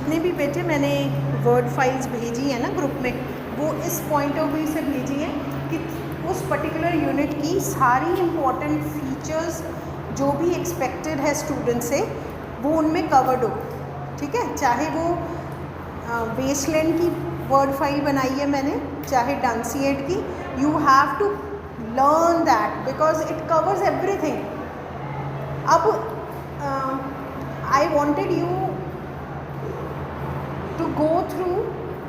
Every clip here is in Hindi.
जितने भी बेटे मैंने वर्ड फाइल्स भेजी हैं ना ग्रुप में, वो इस पॉइंट ऑफ व्यू से भेजी हैं कि उस पर्टिकुलर यूनिट की सारी इम्पॉर्टेंट फीचर्स जो भी एक्सपेक्टेड है स्टूडेंट से वो उनमें कवर्ड हो। ठीक है, चाहे वो बेसलाइन की वर्ड फाइल बनाई है मैंने, चाहे डांसिएट की, you have to learn that because it covers everything. अब I wanted you to go through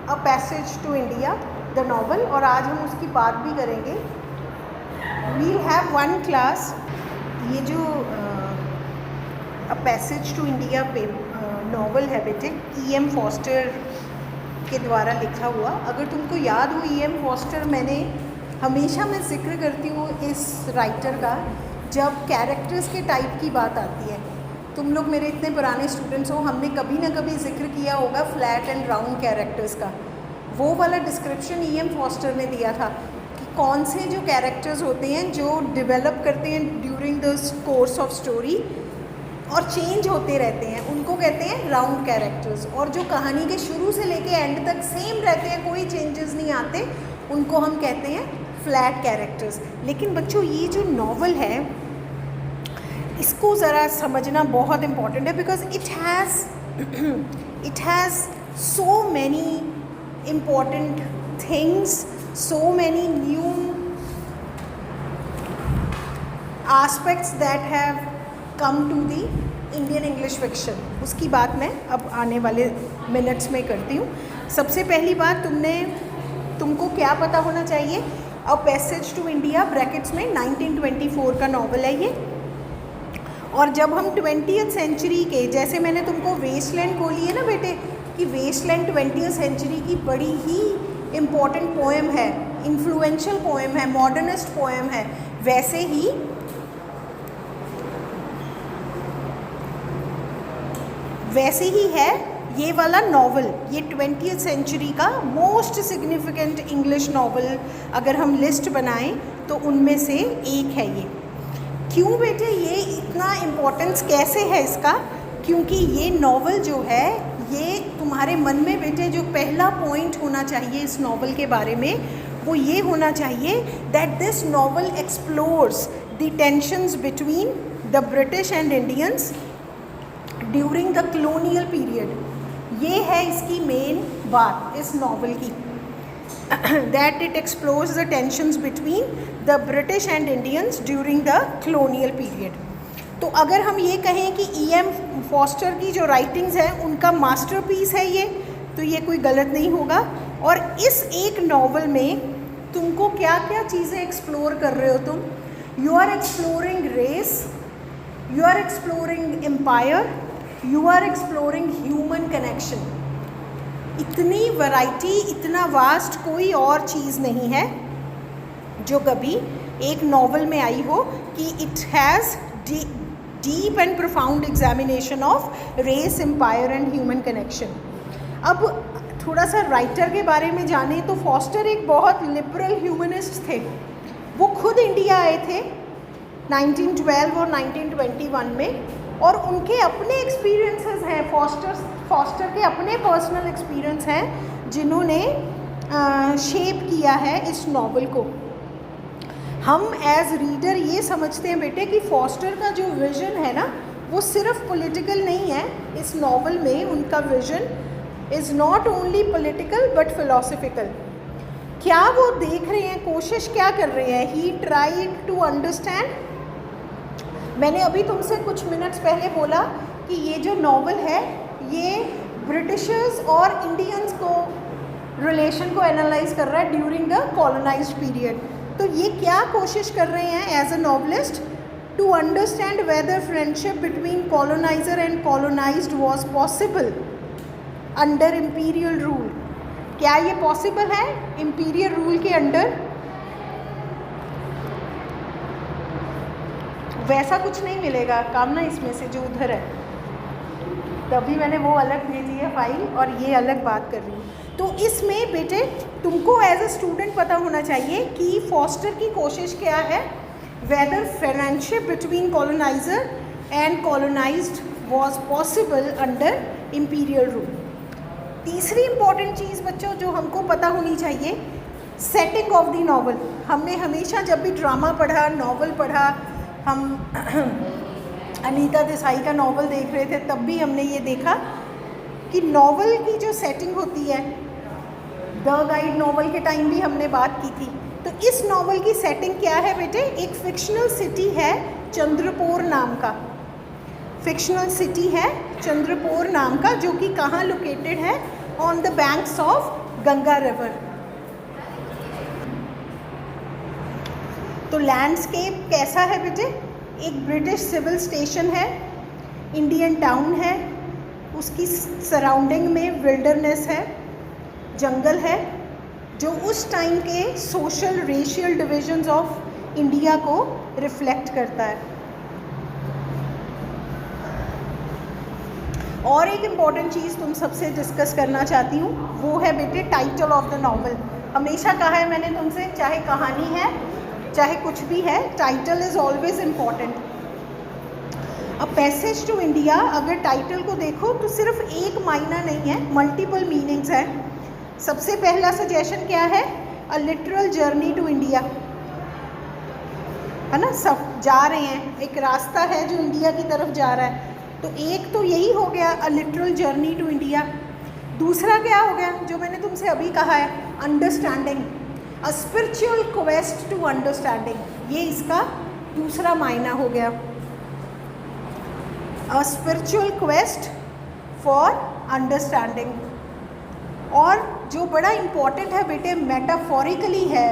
a passage to India the novel, और आज हम उसकी बात भी करेंगे। We'll have one class. ये जो अ पैसेज टू इंडिया पे नॉवल है बेटे, E.M. फॉस्टर के द्वारा लिखा हुआ। अगर तुमको याद हो E.M. फॉस्टर, मैंने हमेशा मैं जिक्र करती हूँ इस राइटर का जब कैरेक्टर्स के टाइप की बात आती है। तुम लोग मेरे इतने पुराने स्टूडेंट्स हो, हमने कभी ना कभी जिक्र किया होगा फ्लैट एंड राउंड कैरेक्टर्स का। वो वाला डिस्क्रिप्शन E.M. फॉस्टर ने दिया था कि कौन से जो कैरेक्टर्स होते हैं जो डेवलप करते हैं during the course of story और चेंज होते रहते हैं, उनको कहते हैं राउंड कैरेक्टर्स। और जो कहानी के शुरू से लेके एंड तक सेम रहते हैं, कोई चेंजेस नहीं आते, उनको हम कहते हैं फ्लैट कैरेक्टर्स। लेकिन बच्चों, ये जो नॉवल है इसको ज़रा समझना बहुत इम्पॉर्टेंट है because it has so many important things, so many new aspects that have come to the Indian English fiction। उसकी बात मैं अब आने वाले मिनट्स में करती हूँ। सबसे पहली बात, तुमको क्या पता होना चाहिए, a passage to India brackets में 1924 का नॉवल है ये। और जब हम 20th सेंचुरी के, जैसे मैंने तुमको वेस्टलैंड बोली है ना बेटे कि वेस्टलैंड 20th सेंचुरी की बड़ी ही इम्पॉर्टेंट पोएम है, इन्फ्लुएंशियल पोएम है, मॉडर्निस्ट पोएम है, वैसे ही है ये वाला नॉवल। ये 20th सेंचुरी का मोस्ट सिग्निफिकेंट इंग्लिश नॉवल अगर हम लिस्ट बनाएं तो उनमें से एक है ये। क्यों बेटे ये इतना इम्पोर्टेंस कैसे है इसका? क्योंकि ये नॉवल जो है, ये तुम्हारे मन में बेटे जो पहला पॉइंट होना चाहिए इस नॉवल के बारे में, वो ये होना चाहिए that this novel explores the tensions between the British and Indians during the colonial period. ये है इसकी मेन बात इस नॉवल की, that it explores the tensions between the British and Indians during the colonial period. तो अगर हम ये कहें कि E.M. फॉस्टर की जो राइटिंग्स हैं उनका मास्टरपीस है ये, तो ये कोई गलत नहीं होगा। और इस एक नॉवल में तुमको क्या क्या चीज़ें एक्सप्लोर कर रहे हो तुम? You are exploring race, you are exploring empire, you are exploring human connection. इतनी वैरायटी, इतना वास्ट कोई और चीज़ नहीं है जो कभी एक नॉवल में आई हो कि it has deep and profound examination of race, empire and human connection. अब थोड़ा सा राइटर के बारे में जाने तो फॉस्टर एक बहुत लिबरल ह्यूमनिस्ट थे। वो खुद इंडिया आए थे 1912 और 1921 में, और उनके अपने एक्सपीरियंसेस हैं, फॉस्टर के अपने पर्सनल एक्सपीरियंस हैं जिन्होंने शेप किया है इस नॉवल को। हम एज रीडर ये समझते हैं बेटे कि फॉस्टर का जो विज़न है ना, वो सिर्फ पॉलिटिकल नहीं है। इस नॉवल में उनका vision is not only political but philosophical. क्या वो देख रहे हैं, कोशिश क्या कर रहे हैं? He tried to understand. मैंने अभी तुमसे कुछ मिनट्स पहले बोला कि ये जो नॉवल है ये ब्रिटिशर्स और इंडियंस को रिलेशन को एनालाइज कर रहा है ड्यूरिंग द कॉलोनाइज्ड पीरियड। तो ये क्या कोशिश कर रहे हैं as a novelist? To understand whether friendship between coloniser and colonised was possible under imperial rule. क्या ये पॉसिबल है इम्पीरियल रूल के अंडर? वैसा कुछ नहीं मिलेगा काम ना इसमें से जो उधर है, तभी मैंने वो अलग भेजी है फाइल और ये अलग बात कर रही हूँ। तो इसमें बेटे तुमको एज अ स्टूडेंट पता होना चाहिए कि फॉस्टर की कोशिश क्या है, whether friendship between coloniser and colonised was possible under imperial rule. तीसरी इंपॉर्टेंट चीज़ बच्चों जो हमको पता होनी चाहिए, सेटिंग ऑफ द नॉवल। हमने हमेशा जब भी ड्रामा पढ़ा, नॉवल पढ़ा, हम अनीता देसाई का नॉवल देख रहे थे, तब भी हमने ये देखा कि नॉवल की जो सेटिंग होती है, द गाइड नॉवल के टाइम भी हमने बात की थी। तो इस नॉवल की सेटिंग क्या है बेटे? एक फिक्शनल सिटी है चंद्रपुर नाम का, फिक्शनल सिटी है चंद्रपुर नाम का, जो कि कहाँ लोकेटेड है? On the banks of Ganga river. तो लैंडस्केप कैसा है बेटे? एक ब्रिटिश सिविल स्टेशन है, इंडियन टाउन है, उसकी सराउंडिंग में विल्डरनेस है, जंगल है, जो उस टाइम के social racial divisions of India को रिफ्लेक्ट करता है। और एक इम्पॉर्टेंट चीज़ तुम सबसे डिस्कस करना चाहती हूँ, वो है बेटे टाइटल ऑफ द नॉवल। हमेशा कहा है मैंने तुमसे, चाहे कहानी है चाहे कुछ भी है, टाइटल इज़ ऑलवेज इम्पॉर्टेंट। अब पैसेज टू इंडिया, अगर टाइटल को देखो तो सिर्फ एक मायना नहीं है, मल्टीपल मीनिंग्स हैं। सबसे पहला सजेशन क्या है? A literal journey to India, है ना, सब जा रहे हैं, एक रास्ता है जो इंडिया की तरफ जा रहा है। तो एक तो यही हो गया, a literal journey to India. दूसरा क्या हो गया जो मैंने तुमसे अभी कहा है? Understanding, a spiritual quest to understanding, ये इसका दूसरा मायना हो गया, a spiritual quest for understanding. और जो बड़ा इम्पॉर्टेंट है बेटे, मेटाफोरिकली है,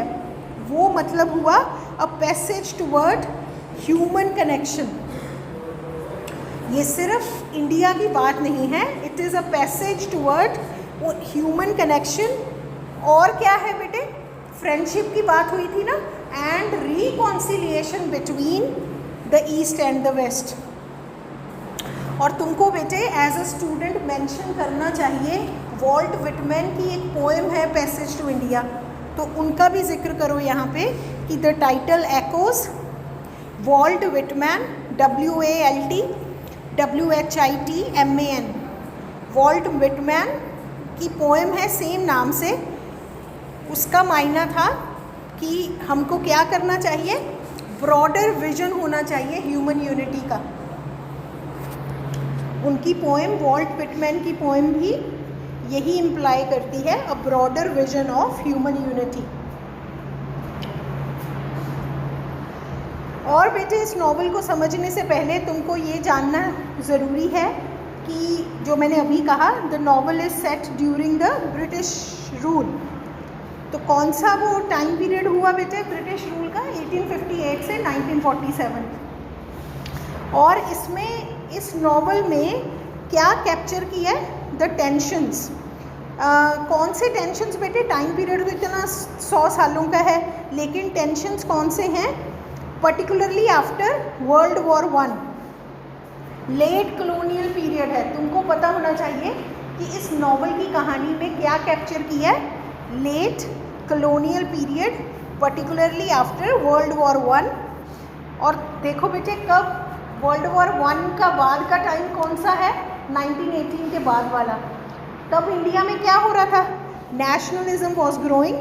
वो मतलब हुआ a passage toward human connection. ये सिर्फ इंडिया की बात नहीं है, it is a passage toward human connection. और क्या है बेटे? फ्रेंडशिप की बात हुई थी ना, and reconciliation between the East and the West. और तुमको बेटे एज अ स्टूडेंट मेंशन करना चाहिए, वॉल्ट विटमैन की एक पोएम है पैसेज टू इंडिया, तो उनका भी जिक्र करो यहाँ पे कि the title echoes Walt Whitman, WALTWHITMAN, Walt Whitman की पोएम है सेम नाम से। उसका मायना था कि हमको क्या करना चाहिए? ब्रॉडर विजन होना चाहिए ह्यूमन यूनिटी का। उनकी पोएम, वॉल्ट विटमैन की पोएम भी यही इम्प्लाई करती है, a broader vision of human unity. और बेटे इस नॉवल को समझने से पहले तुमको ये जानना ज़रूरी है कि जो मैंने अभी कहा, the novel is set during the British rule. तो कौन सा वो टाइम पीरियड हुआ बेटे ब्रिटिश रूल का? 1858 से 1947। और इसमें, इस नॉवल में क्या कैप्चर किया है? The tensions. कौन से टेंशन्स बेटे? टाइम पीरियड तो इतना 100 सालों का है, लेकिन टेंशन्स कौन से हैं? Particularly after World War 1, late colonial period है। तुमको पता होना चाहिए कि इस नॉवल की कहानी में क्या कैप्चर किया है? Late colonial period, particularly after World War 1। और देखो बेटे, कब वर्ल्ड वॉर 1 का बाद का टाइम कौन सा है? 1918 के बाद वाला। तब इंडिया में क्या हो रहा था? Nationalism was growing.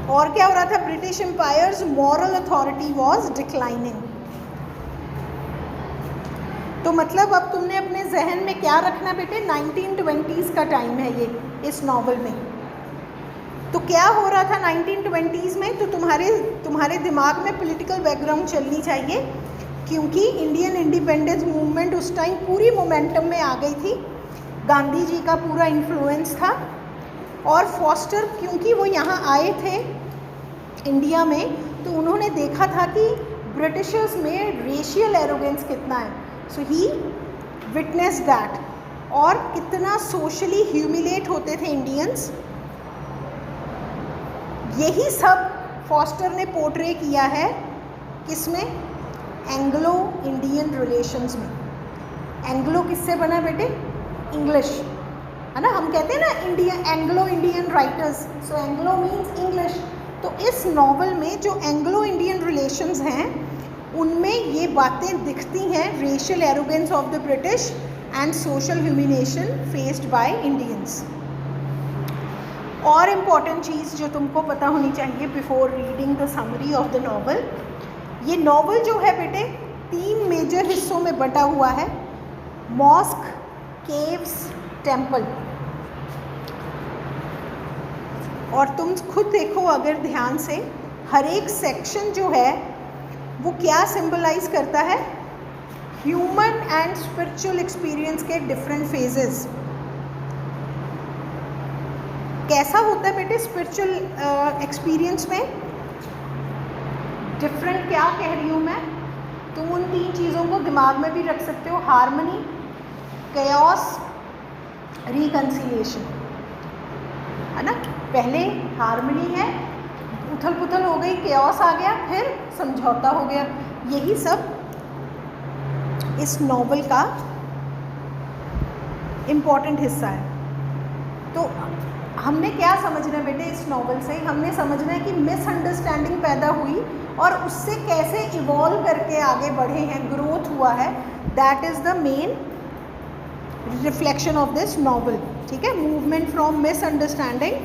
और क्या हो रहा था? British empire's moral authority was declining. तो मतलब अब तुमने अपने जहन में क्या रखना बेटे? 1920s का टाइम है ये इस नॉवल में। तो क्या हो रहा था 1920s में? तो तुम्हारे दिमाग में पॉलिटिकल बैकग्राउंड चलनी चाहिए, क्योंकि इंडियन इंडिपेंडेंस मूवमेंट उस टाइम पूरी मोमेंटम में आ गई थी। गांधी जी का पूरा इन्फ्लुएंस था। और फॉस्टर, क्योंकि वो यहाँ आए थे इंडिया में, तो उन्होंने देखा था कि ब्रिटिशर्स में रेशियल एरोगेंस कितना है। सो ही विटनेस दैट, और कितना सोशली ह्यूमिलेट होते थे इंडियंस। यही सब फॉस्टर ने पोर्ट्रे किया है किसमें? एंग्लो इंडियन रिलेशंस में। एंग्लो किससे बना बेटे? इंग्लिश, है ना। हम कहते हैं ना इंडिया, एंग्लो इंडियन राइटर्स, सो एंग्लो मीन्स इंग्लिश। तो इस नॉवल में जो एंग्लो इंडियन रिलेशंस हैं, उनमें ये बातें दिखती हैं, racial arrogance of the British, and social humiliation faced by Indians. और इम्पॉर्टेंट चीज़ जो तुमको पता होनी चाहिए before reading the summary of the novel, ये नॉवल जो है बेटे 3 मेजर हिस्सों में बटा हुआ है, मॉस्क, केव्स, टेम्पल। और तुम खुद देखो अगर ध्यान से, हर एक सेक्शन जो है वो क्या सिंबलाइज करता है, ह्यूमन एंड स्पिरिचुअल एक्सपीरियंस के डिफरेंट फेजेस। कैसा होता है बेटे स्पिरिचुअल एक्सपीरियंस में, डिफरेंट क्या कह रही हूँ मैं, तुम उन 3 चीज़ों को दिमाग में भी रख सकते हो, हार्मनी, केओस, रिकंसिलिएशन, है ना। पहले हार्मनी है, उथल पुथल हो गई, केओस आ गया, फिर समझौता हो गया। यही सब इस नॉवल का इम्पॉर्टेंट हिस्सा है। तो हमने क्या समझना है बेटे इस नॉवल से, हमने समझना है कि मिसअंडरस्टैंडिंग पैदा हुई और उससे कैसे इवॉल्व करके आगे बढ़े हैं, ग्रोथ हुआ है, that is the main reflection of this novel. ठीक है, मूवमेंट फ्रॉम मिसअंडरस्टैंडिंग।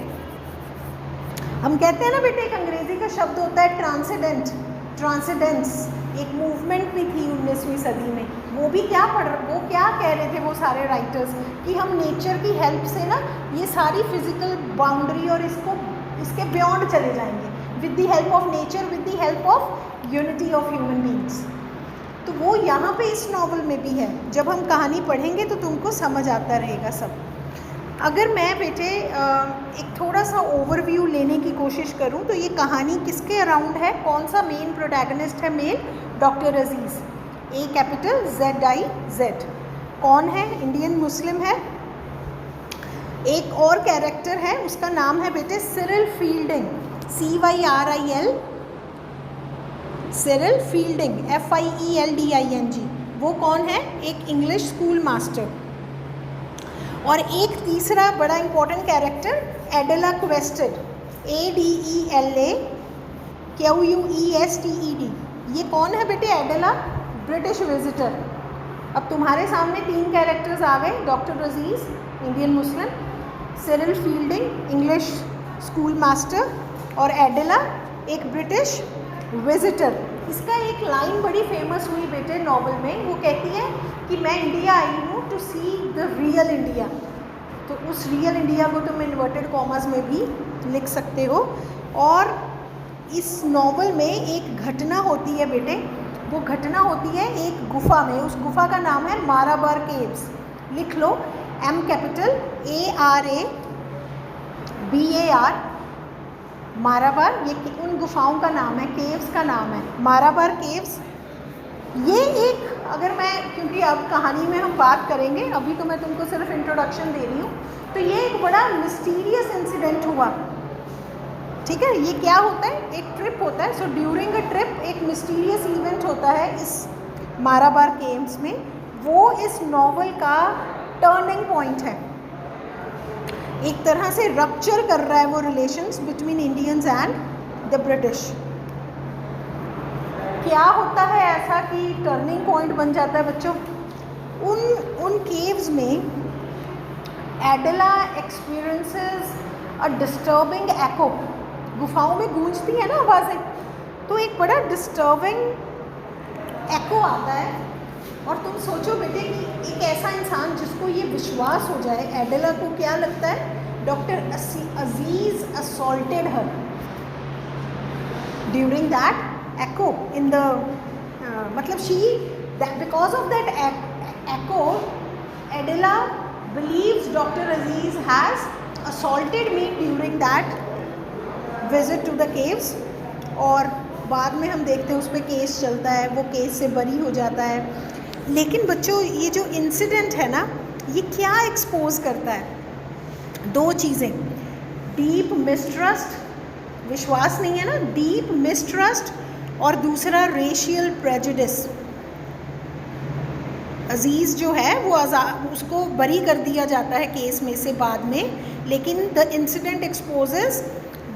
हम कहते हैं ना बेटे, एक अंग्रेजी का शब्द होता है ट्रांसेंडेंट, ट्रांसेंडेंस। एक मूवमेंट भी थी 19वीं सदी में, वो क्या कह रहे थे वो सारे राइटर्स, कि हम नेचर की हेल्प से ना ये सारी फिजिकल बाउंड्री और इसके बियॉन्ड चले जाएंगे, with the help of nature, with the help of unity of human beings. तो वो यहाँ पे इस नॉवल में भी है। जब हम कहानी पढ़ेंगे तो तुमको समझ आता रहेगा सब। अगर मैं बेटे एक थोड़ा सा ओवरव्यू लेने की कोशिश करूं तो ये कहानी किसके अराउंड है, कौन सा मेन प्रोटैगनिस्ट है, मेल डॉक्टर अजीज़, AZIZ। कौन है, इंडियन मुस्लिम है। एक और कैरेक्टर है, उसका नाम है बेटे Cyril fielding, CYRIL, Cyril fielding, FIELDING। वो कौन है, एक इंग्लिश स्कूल मास्टर। और एक तीसरा बड़ा important character Adela Quested, ADELA QUESTED। ये कौन है बेटे, एडेला, ब्रिटिश विजिटर। अब तुम्हारे सामने 3 कैरेक्टर्स आ गए, doctor Aziz Indian Muslim, Cyril Fielding English school master, और एडेला एक ब्रिटिश विजिटर। इसका एक लाइन बड़ी फेमस हुई बेटे नॉवल में, वो कहती है कि मैं इंडिया आई हूँ to see the real India. तो उस रियल इंडिया को तुम इन्वर्टेड कॉमर्स में भी लिख सकते हो। और इस नॉवल में एक घटना होती है बेटे, वो घटना होती है एक गुफा में, उस गुफा का नाम है माराबार केव्स। लिख लो, MARABAR, माराबार, ये उन गुफाओं का नाम है, केव्स का नाम है माराबार केव्स। ये एक, अगर मैं, क्योंकि अब कहानी में हम बात करेंगे, अभी तो मैं तुमको सिर्फ इंट्रोडक्शन दे रही हूँ, तो ये एक बड़ा मिस्टीरियस इंसिडेंट हुआ। ठीक है, ये क्या होता है, एक ट्रिप होता है। सो ड्यूरिंग अ ट्रिप एक मिस्टीरियस इवेंट होता है इस माराबार केव्स में, वो इस नॉवल का टर्निंग पॉइंट है। एक तरह से रप्चर कर रहा है वो relations between Indians and the British. क्या होता है ऐसा कि टर्निंग पॉइंट बन जाता है बच्चों, उन केव्स में एडेला एक्सपीरियंसेस अ डिस्टर्बिंग एको। गुफाओं में गूंजती है ना आवाज़ें, तो एक बड़ा डिस्टर्बिंग एको आता है। और तुम सोचो बेटे कि एक ऐसा इंसान जिसको ये विश्वास हो जाए, एडेला को क्या लगता है, doctor Aziz assaulted her during that echo in the मतलब she, that because of that echo, Adela believes Dr. Aziz has assaulted me during that visit to the caves। और बाद में हम देखते हैं उस पर केस चलता है, वो केस से बरी हो जाता है। लेकिन बच्चों ये जो इंसिडेंट है ना, ये क्या एक्सपोज करता है, 2 चीज़ें, डीप मिसट्रस्ट, विश्वास नहीं है ना, डीप मिसट्रस्ट, और दूसरा रेशियल प्रेजुडिस। अजीज़ जो है वो उसको बरी कर दिया जाता है केस में से बाद में, लेकिन the incident exposes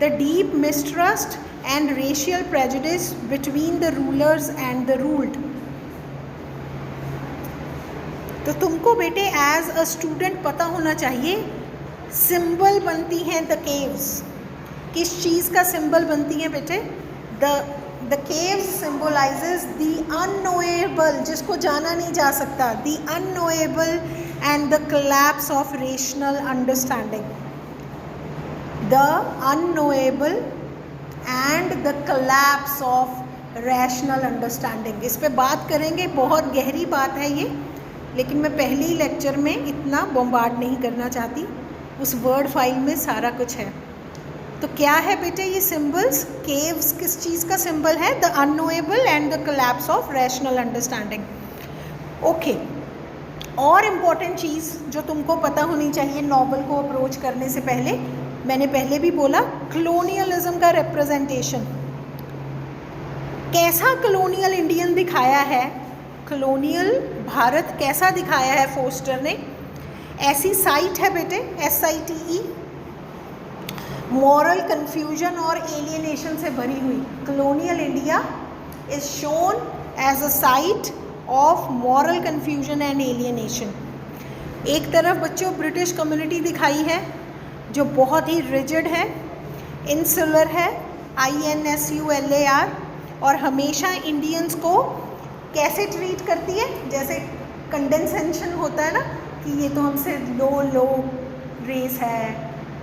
the deep mistrust and racial prejudice between the rulers and the ruled. तो तुमको बेटे एज अ स्टूडेंट पता होना चाहिए सिंबल बनती हैं द केव्स। किस चीज़ का सिंबल बनती हैं बेटे? The caves symbolises the unknowable, जिसको जाना नहीं जा सकता, the unknowable and the collapse of rational understanding. The unknowable and the collapse of rational understanding. इस पे बात करेंगे, बहुत गहरी बात है ये, लेकिन मैं पहले ही लेक्चर में इतना बॉम्बार्ड नहीं करना चाहती। उस वर्ड फाइल में सारा कुछ है। तो क्या है बेटे ये सिंबल्स? केव्स किस चीज़ का सिंबल है? The unknowable and the collapse of rational understanding. Okay, और इम्पॉर्टेंट चीज़ जो तुमको पता होनी चाहिए नॉवल को अप्रोच करने से पहले, मैंने पहले भी बोला, कॉलोनियलिज्म का रिप्रेजेंटेशन। कैसा कॉलोनियल इंडियन दिखाया है, कॉलोनियल भारत कैसा दिखाया है फोस्टर ने? ऐसी साइट है बेटे, SITE, मॉरल कन्फ्यूजन और एलियनेशन से भरी हुई। Colonial India is shown as a site of moral confusion and alienation. एक तरफ बच्चों ब्रिटिश कम्युनिटी दिखाई है जो बहुत ही रिजिड है, इंसुलर है, INSULAR, और हमेशा इंडियंस को कैसे ट्रीट करती है? जैसे कंडेंसेशन होता है ना कि ये तो हमसे लो रेस है,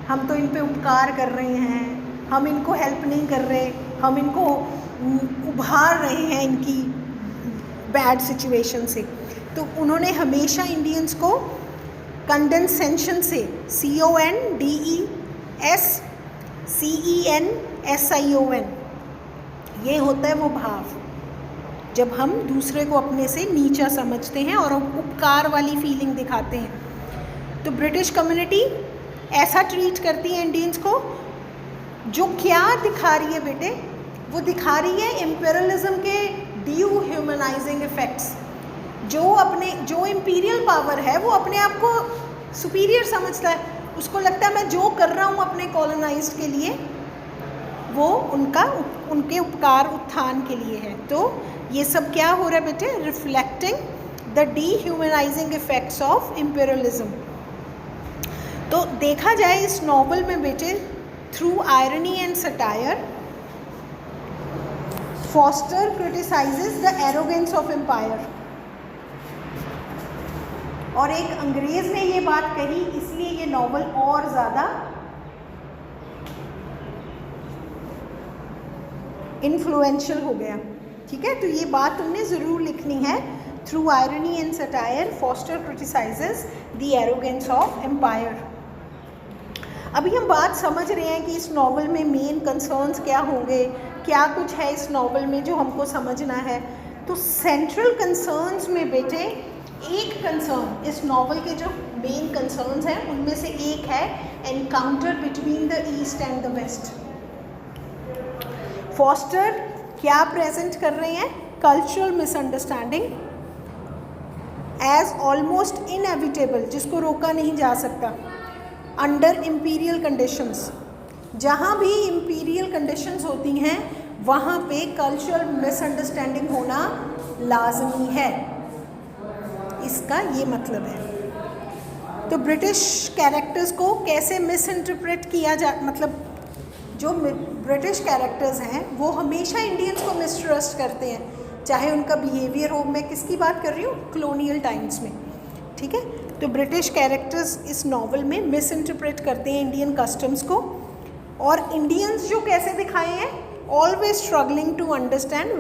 हम तो इन पे उपकार कर रहे हैं, हम इनको हेल्प नहीं कर रहे, हम इनको उभार रहे हैं इनकी बैड सिचुएशन से। तो उन्होंने हमेशा इंडियंस को कंडेंसेशन से, CONDESCENSION, ये होता है वो भाव जब हम दूसरे को अपने से नीचा समझते हैं और उपकार वाली फीलिंग दिखाते हैं। तो ब्रिटिश कम्युनिटी ऐसा ट्रीट करती है इंडियंस को, जो क्या दिखा रही है बेटे? वो दिखा रही है इम्पेरियलिज्म के डिह्यूमनाइजिंग इफेक्ट्स। जो इम्पीरियल पावर है वो अपने आप को सुपीरियर समझता है, उसको लगता है मैं जो कर रहा हूँ अपने कॉलोनाइज्ड के लिए वो उनके उपकार उत्थान के लिए है। तो ये सब क्या हो रहा है बेटे? Reflecting the dehumanising effects of imperialism. तो देखा जाए इस नॉवल में बेटे, through irony and satire, Forster criticises the arrogance of empire. और एक अंग्रेज ने ये बात कही, इसलिए ये नॉवल और ज़्यादा इन्फ्लुएंशियल हो गया। ठीक है, तो ये बात तुमने ज़रूर लिखनी है। Through irony and satire, Forster criticises the arrogance of empire. अभी हम बात समझ रहे हैं कि इस नॉवल में मेन कंसर्न्स क्या होंगे, क्या कुछ है इस नॉवल में जो हमको समझना है। तो सेंट्रल कंसर्न्स में बेटे एक कंसर्न, इस नॉवल के जो मेन कंसर्न्स हैं उनमें से एक है encounter between the East and the West. Forster क्या प्रेजेंट कर रहे हैं? Cultural misunderstanding as almost inevitable, जिसको रोका नहीं जा सकता, अंडर इम्पीरियल कंडीशंस। जहाँ भी इम्पीरियल कंडीशंस होती हैं वहाँ पे कल्चरल मिसअंडरस्टैंडिंग होना लाजमी है, इसका ये मतलब है। तो ब्रिटिश कैरेक्टर्स को कैसे मिस इंटरप्रेट किया मतलब जो ब्रिटिश कैरेक्टर्स हैं वो हमेशा इंडियंस को मिसट्रस्ट करते हैं, चाहे उनका बिहेवियर हो। मैं किसकी बात कर रही हूँ? कॉलोनियल टाइम्स में। ठीक है, तो ब्रिटिश कैरेक्टर्स इस नॉवल में मिस इंटरप्रेट करते हैं इंडियन कस्टम्स को, और इंडियंस जो कैसे दिखाए हैं, always struggling to understand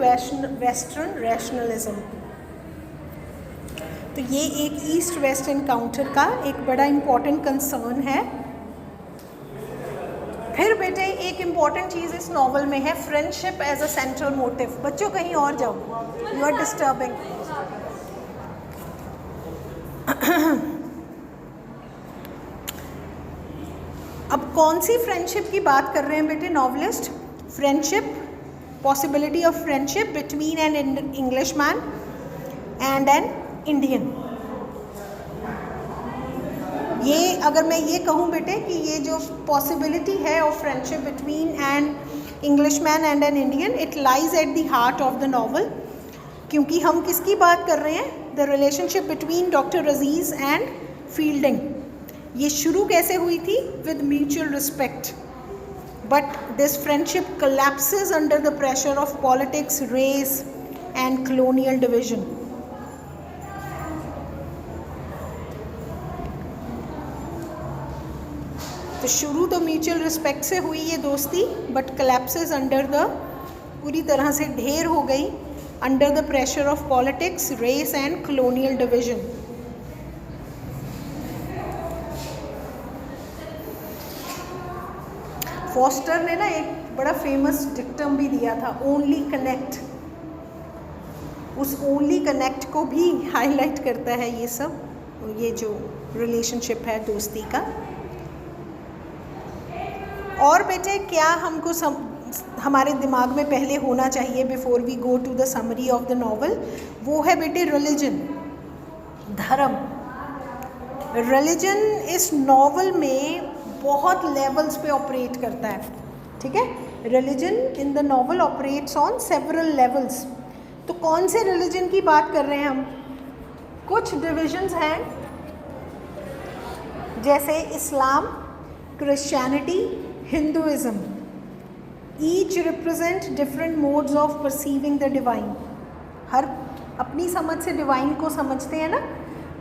Western rationalism. तो ये एक ईस्ट वेस्ट एनकाउंटर का एक बड़ा इम्पॉर्टेंट कंसर्न है। फिर बेटे एक इम्पॉर्टेंट चीज़ इस नॉवल में है friendship as a central motive. बच्चों कहीं और जाओ, यू आर डिस्टर्बिंग। अब कौन सी फ्रेंडशिप की बात कर रहे हैं बेटे novelist? Friendship, possibility of friendship between an English man and an Indian. ये अगर मैं ये कहूँ बेटे कि ये जो पॉसिबिलिटी है of friendship between an English man and an Indian, it lies at the heart of the novel. क्योंकि हम किसकी बात कर रहे हैं? The relationship between doctor Aziz and Fielding. ये शुरू कैसे हुई थी? With mutual respect, but this friendship collapses under the pressure of politics, race and colonial division. तो शुरू तो म्यूचुअल रिस्पेक्ट से हुई ये दोस्ती, बट कोलैप्सेस अंडर द, पूरी तरह से ढेर हो गई under the pressure of politics, race and colonial division. Forster ने ना एक बड़ा फेमस डिक्टम भी दिया था, ओनली कनेक्ट। उस ओनली कनेक्ट को भी हाईलाइट करता है ये सब, ये जो रिलेशनशिप है दोस्ती का। और बेटे क्या हमको हमारे दिमाग में पहले होना चाहिए before we go to the summary of the novel? वो है बेटे रिलीजन, धर्म। रिलीजन इस नॉवल में बहुत लेवल्स पे ऑपरेट करता है, ठीक है। Religion in the novel operates on several levels. तो कौन से रिलीजन की बात कर रहे हैं हम? कुछ डिविजन्स हैं जैसे Islam, Christianity, Hinduism. Each represent different modes of perceiving the divine. हर अपनी समझ से डिवाइन को समझते हैं ना,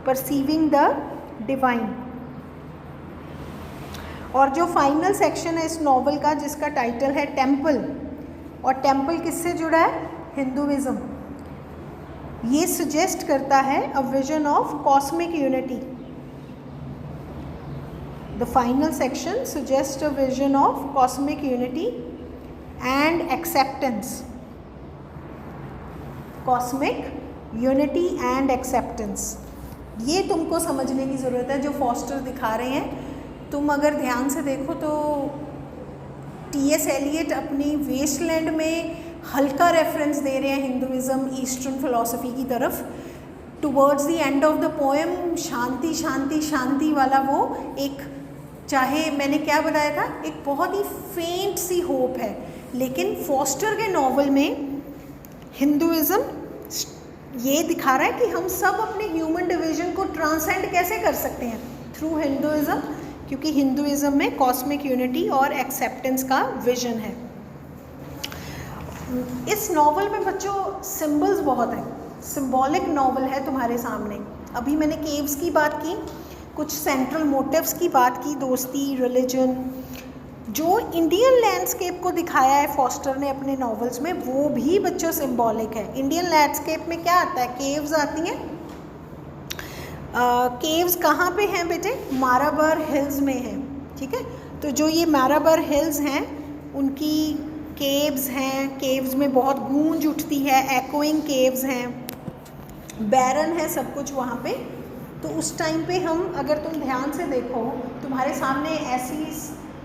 परसीविंग द डिवाइन। और जो फाइनल सेक्शन है इस नॉवल का, जिसका टाइटल है टेम्पल, और टेम्पल किससे जुड़ा है? हिंदुइज्म। ये सजेस्ट करता है a vision of cosmic unity. The final section suggests a vision of cosmic unity and acceptance. Cosmic unity and acceptance. ये तुमको समझने की ज़रूरत है जो फॉस्टर दिखा रहे हैं। तुम अगर ध्यान से देखो तो T.S. एलियट अपनी वेस्टलैंड में हल्का रेफरेंस दे रहे हैं हिंदुइज्म, ईस्टर्न फिलॉसफी की तरफ। Towards the end of the poem shanti shanti shanti वाला वो एक, चाहे मैंने क्या बनाया था, एक बहुत ही फेंट सी होप है, लेकिन फॉस्टर के नॉवल में हिंदुइज्म ये दिखा रहा है कि हम सब अपने ह्यूमन डिवीजन को ट्रांसेंड कैसे कर सकते हैं थ्रू हिंदुइज्म, क्योंकि हिंदुइज्म में कॉस्मिक यूनिटी और एक्सेप्टेंस का विजन है। इस नॉवल में बच्चों सिंबल्स बहुत हैं, सिंबॉलिक नॉवल है तुम्हारे सामने। अभी मैंने केव्स की बात की, कुछ सेंट्रल मोटिव्स की बात की, दोस्ती, रिलीजन। जो इंडियन लैंडस्केप को दिखाया है फॉस्टर ने अपने नॉवेल्स में, वो भी बच्चों सिंबॉलिक है। इंडियन लैंडस्केप में क्या आता है? केव्स आती हैं। केव्स कहाँ पे हैं बेटे? माराबर हिल्स में हैं, ठीक है। तो जो ये माराबर हिल्स हैं उनकी केव्स हैं, केव्स में बहुत गूंज उठती है, एकोइंग केव्स हैं, बैरन है सब कुछ वहाँ पे। तो उस टाइम पे हम, अगर तुम ध्यान से देखो, तुम्हारे सामने ऐसी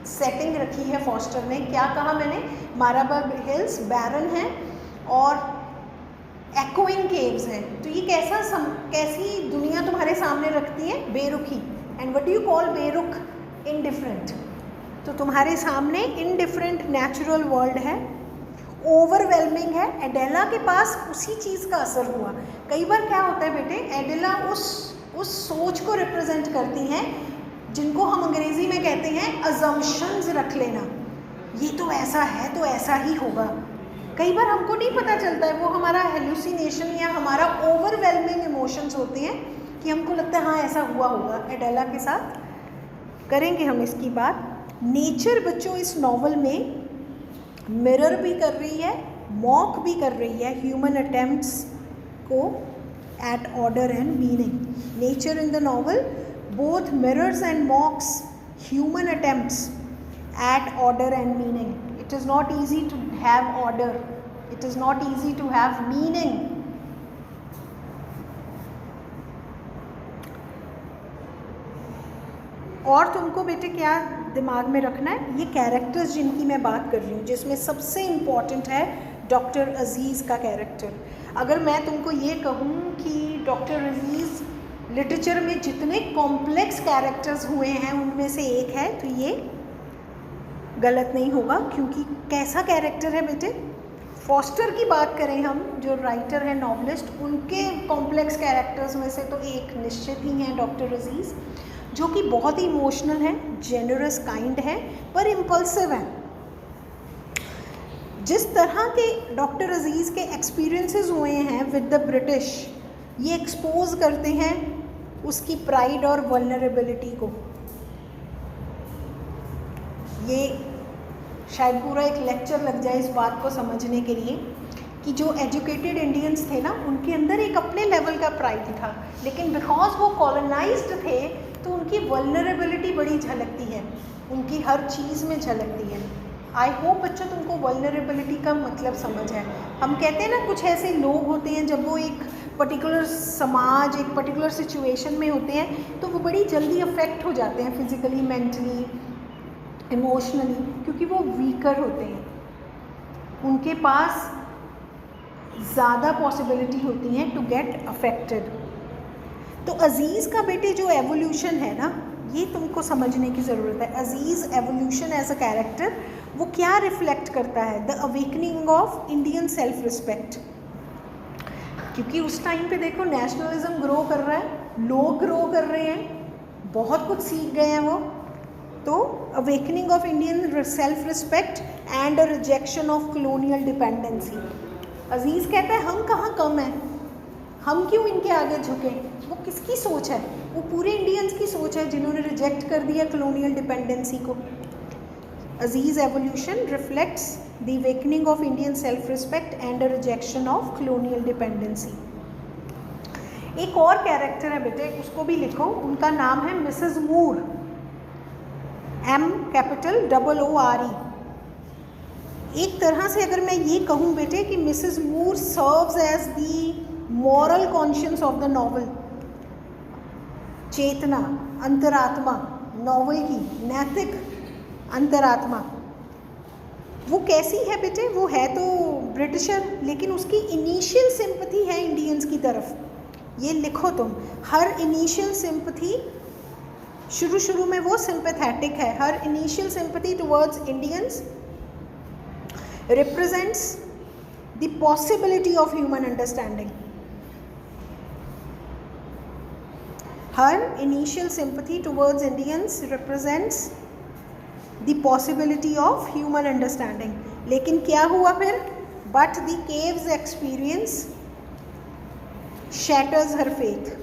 सेटिंग रखी है फॉस्टर ने। क्या कहा मैंने? माराबर हिल्स, बैरन है और एकोइंग केव्स हैं। तो ये कैसी दुनिया तुम्हारे सामने रखती है? बेरुखी। And what do you call बेरुख? इनडिफरेंट। तो तुम्हारे सामने इनडिफरेंट नेचुरल वर्ल्ड है, ओवरवेलमिंग है। एडेला के पास उसी चीज़ का असर हुआ। कई बार क्या होता है बेटे, एडेला उस सोच को रिप्रेजेंट करती हैं जिनको हम अंग्रेज़ी में कहते हैं अजम्पशंस रख लेना। ये तो ऐसा है तो ऐसा ही होगा। कई बार हमको नहीं पता चलता है, वो हमारा हेलुसिनेशन या हमारा ओवरवेलमिंग इमोशंस होते हैं कि हमको लगता है हाँ ऐसा हुआ होगा। एडेला के साथ करेंगे हम इसकी बात। नेचर बच्चों इस नॉवल में मिरर भी कर रही है, मॉक भी कर रही है ह्यूमन अटेम्प्ट्स को at order and meaning. Nature in the novel both mirrors and mocks human attempts at order and meaning. It is not easy to have order. It is not easy to have meaning. और तुमको बेटे क्या दिमाग में रखना है? ये कैरेक्टर्स जिनकी मैं बात कर रही हूँ, जिसमें सबसे इम्पॉर्टेंट है डॉक्टर अजीज़ का कैरेक्टर। अगर मैं तुमको ये कहूँ कि डॉक्टर अजीज़ लिटरेचर में जितने कॉम्प्लेक्स कैरेक्टर्स हुए हैं उनमें से एक है, तो ये गलत नहीं होगा। क्योंकि कैसा कैरेक्टर है बेटे? फॉस्टर की बात करें हम, जो राइटर है नॉवलिस्ट, उनके कॉम्प्लेक्स कैरेक्टर्स में से तो एक निश्चित ही हैं डॉक्टर अजीज़, जो कि बहुत ही इमोशनल है, जेनरस, काइंड है, पर इम्पल्सिव है। जिस तरह के डॉक्टर अजीज़ के एक्सपीरियंसेस हुए हैं विद द ब्रिटिश, ये एक्सपोज करते हैं उसकी प्राइड और वल्नरेबिलिटी को। ये शायद पूरा एक लेक्चर लग जाए इस बात को समझने के लिए कि जो एजुकेटेड इंडियंस थे ना, उनके अंदर एक अपने लेवल का प्राइड था, लेकिन बिकॉज वो कॉलोनाइज्ड थे तो उनकी वल्नरेबिलिटी बड़ी झलकती है, उनकी हर चीज़ में झलकती है। आई होप बच्चों तुमको वल्नरेबिलिटी का मतलब समझ है। हम कहते हैं ना कुछ ऐसे लोग होते हैं जब वो एक पर्टिकुलर समाज, एक पर्टिकुलर सिचुएशन में होते हैं तो वो बड़ी जल्दी अफेक्ट हो जाते हैं फिज़िकली, मेंटली, इमोशनली, क्योंकि वो वीकर होते हैं, उनके पास ज़्यादा पॉसिबिलिटी होती हैं टू गेट अफेक्टेड। तो अजीज़ का बेटे जो एवोल्यूशन है ना, ये तुमको समझने की ज़रूरत है। अजीज़ एवोल्यूशन एज अ कैरेक्टर वो क्या रिफ्लेक्ट करता है? The awakening of Indian self respect. क्योंकि उस टाइम पे देखो नेशनलिज्म ग्रो कर रहा है, लोग ग्रो कर रहे हैं, बहुत कुछ सीख गए हैं वो। तो awakening of Indian self respect and a rejection of colonial dependency. Aziz कहता है हम कहाँ कम हैं, हम क्यों इनके आगे झुकें। वो किसकी सोच है? वो पूरे इंडियंस की सोच है जिन्होंने रिजेक्ट कर दिया कॉलोनियल डिपेंडेंसी को। Aziz evolution reflects the awakening of Indian self respect and a rejection of colonial dependency. एक और कैरेक्टर है बेटे, उसको भी लिखो, उनका नाम है मिसेस मूर, MOORE। एक तरह से अगर मैं ये कहूँ बेटे कि Mrs Moore serves as the moral conscience of the novel. चेतना, अंतरात्मा, नॉवल की नैतिक अंतरात्मा वो कैसी है बेटे? वो है तो ब्रिटिशर, लेकिन उसकी इनिशियल सिंपथी है इंडियंस की तरफ। ये लिखो तुम, हर इनिशियल सिंपथी, शुरू में वो सिंपैथेटिक है। Her initial sympathy towards Indians represents the possibility of human understanding. Her initial sympathy towards Indians represents the possibility of human understanding. लेकिन क्या हुआ फिर? But the caves experience shatters her faith.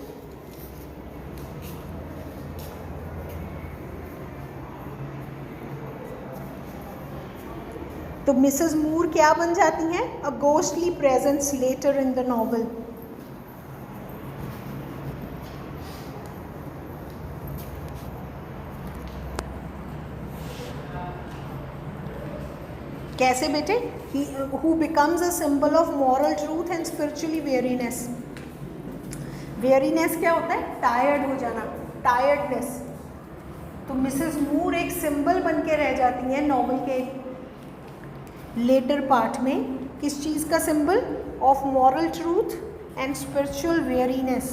तो मिसेस मूर क्या बन जाती हैं? A ghostly presence later in the novel. कैसे बेटे? Who becomes a symbol of moral truth and spiritually weariness. Weariness क्या होता है? टायर्ड हो जाना, टायर्डनेस। तो मिसेस मूर एक सिंबल बन के रह जाती हैं नॉवल के लेटर पार्ट में। किस चीज़ का symbol? Of moral truth and spiritual weariness.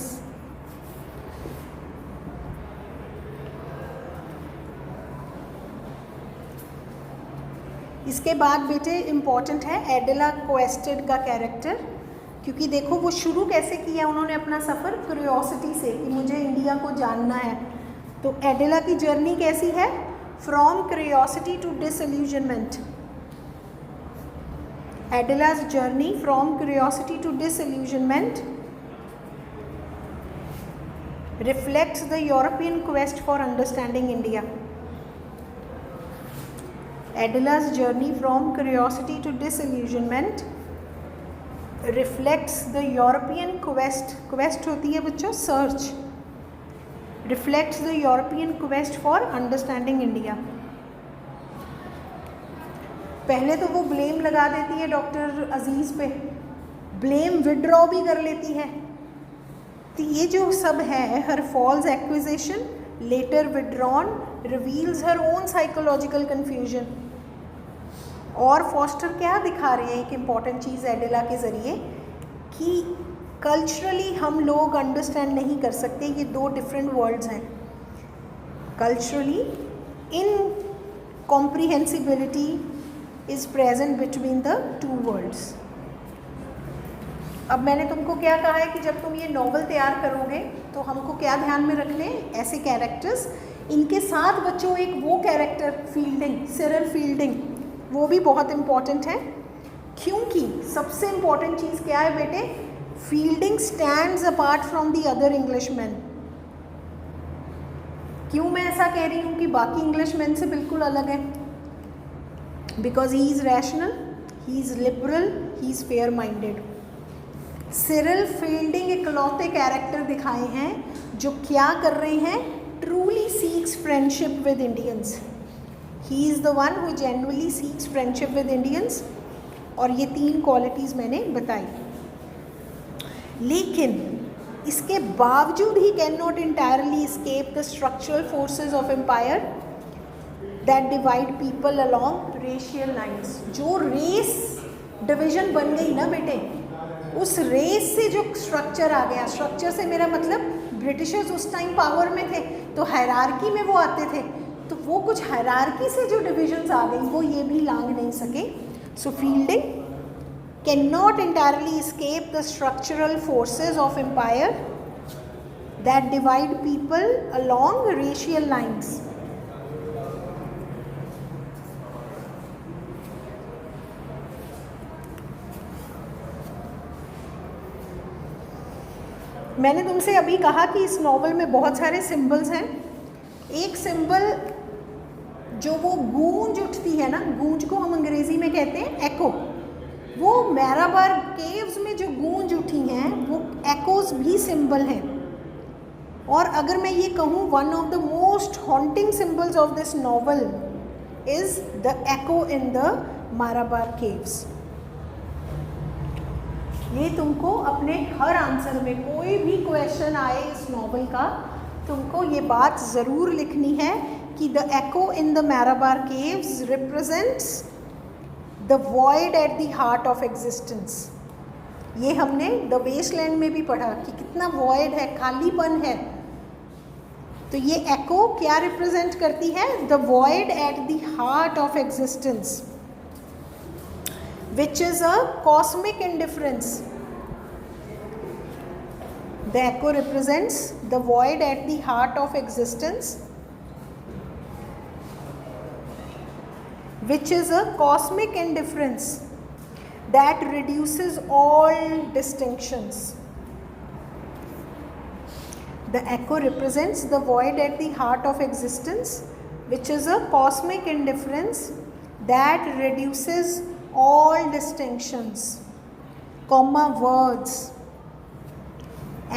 इसके बाद बेटे इम्पॉर्टेंट है एडेला क्वेस्टेड का कैरेक्टर, क्योंकि देखो वो शुरू कैसे किया उन्होंने अपना सफ़र? क्यूरियोसिटी से, कि मुझे इंडिया को जानना है। तो एडेला की जर्नी कैसी है? From curiosity to disillusionment. Adela's journey from curiosity to disillusionment reflects the European quest for understanding India. Adela's journey from curiosity to disillusionment reflects the European quest होती है बच्चों search, reflects the European quest for understanding India. पहले तो वो ब्लेम लगा देती है डॉक्टर अजीज़ पे, ब्लेम विड्रॉ भी कर लेती है। तो ये जो सब है, her false accusation later withdrawn reveals her own psychological confusion. और फॉस्टर क्या दिखा रहे हैं? एक इम्पॉर्टेंट चीज़ एडेला के ज़रिए, कि कल्चरली हम लोग अंडरस्टैंड नहीं कर सकते, ये दो डिफरेंट वर्ल्ड्स हैं। Culturally incomprehensibility is present between the two worlds. अब मैंने तुमको क्या कहा है कि जब तुम ये नॉवल तैयार करोगे तो हमको क्या ध्यान में रखने, ऐसे कैरेक्टर्स, इनके साथ बच्चों एक वो कैरेक्टर फील्डिंग, सिरिल फील्डिंग, वो भी बहुत इम्पॉर्टेंट है। क्योंकि सबसे इम्पॉर्टेंट चीज़ क्या है बेटे, fielding stands apart from the other Englishman. क्यों मैं ऐसा कह रही हूँ कि बाकी इंग्लिशमैन से बिल्कुल अलग है? Because he is rational, he is liberal, he is fair minded. Cyril Fielding इकलौते कैरेक्टर दिखाए हैं जो क्या कर रहे हैं, truly seeks friendship with Indians. He is the one who genuinely seeks friendship with Indians. और ये 3 क्वालिटीज़ मैंने बताई। लेकिन इसके बावजूद he can not entirely escape the structural forces of empire that divide people along racial lines. जो रेस डिवीज़न बन गई ना बेटे, उस रेस से जो स्ट्रक्चर आ गया, स्ट्रक्चर से मेरा मतलब ब्रिटिशर्स उस टाइम पावर में थे तो हायरार्की में वो आते थे, तो वो कुछ हायरार्की से जो डिविजन्स आ गई वो ये भी लांग नहीं सके। So Fielding can not entirely escape the structural forces of empire that divide people along racial lines. मैंने तुमसे अभी कहा कि इस नॉवल में बहुत सारे सिंबल्स हैं। एक सिंबल जो वो गूंज उठती है ना, गूंज को हम अंग्रेज़ी में कहते हैं एको, वो मैराबार केव्स में जो गूंज उठी हैं वो एकोज भी सिंबल हैं। और अगर मैं ये कहूँ one of the most haunting symbols of this novel is the echo in the Marabar caves. ये तुमको अपने हर आंसर में, कोई भी क्वेश्चन आए इस नॉवल का, तुमको ये बात ज़रूर लिखनी है कि the echo in the Marabar caves represents the void at the heart of existence. ये हमने द वेस्टलैंड में भी पढ़ा कि कितना वॉइड है, खालीपन है। तो ये एको क्या रिप्रेजेंट करती है, the void at the heart of existence, which is a cosmic indifference. The echo represents the void at the heart of existence, which is a cosmic indifference that reduces all distinctions. The echo represents the void at the heart of existence, which is a cosmic indifference that reduces all distinctions, comma, words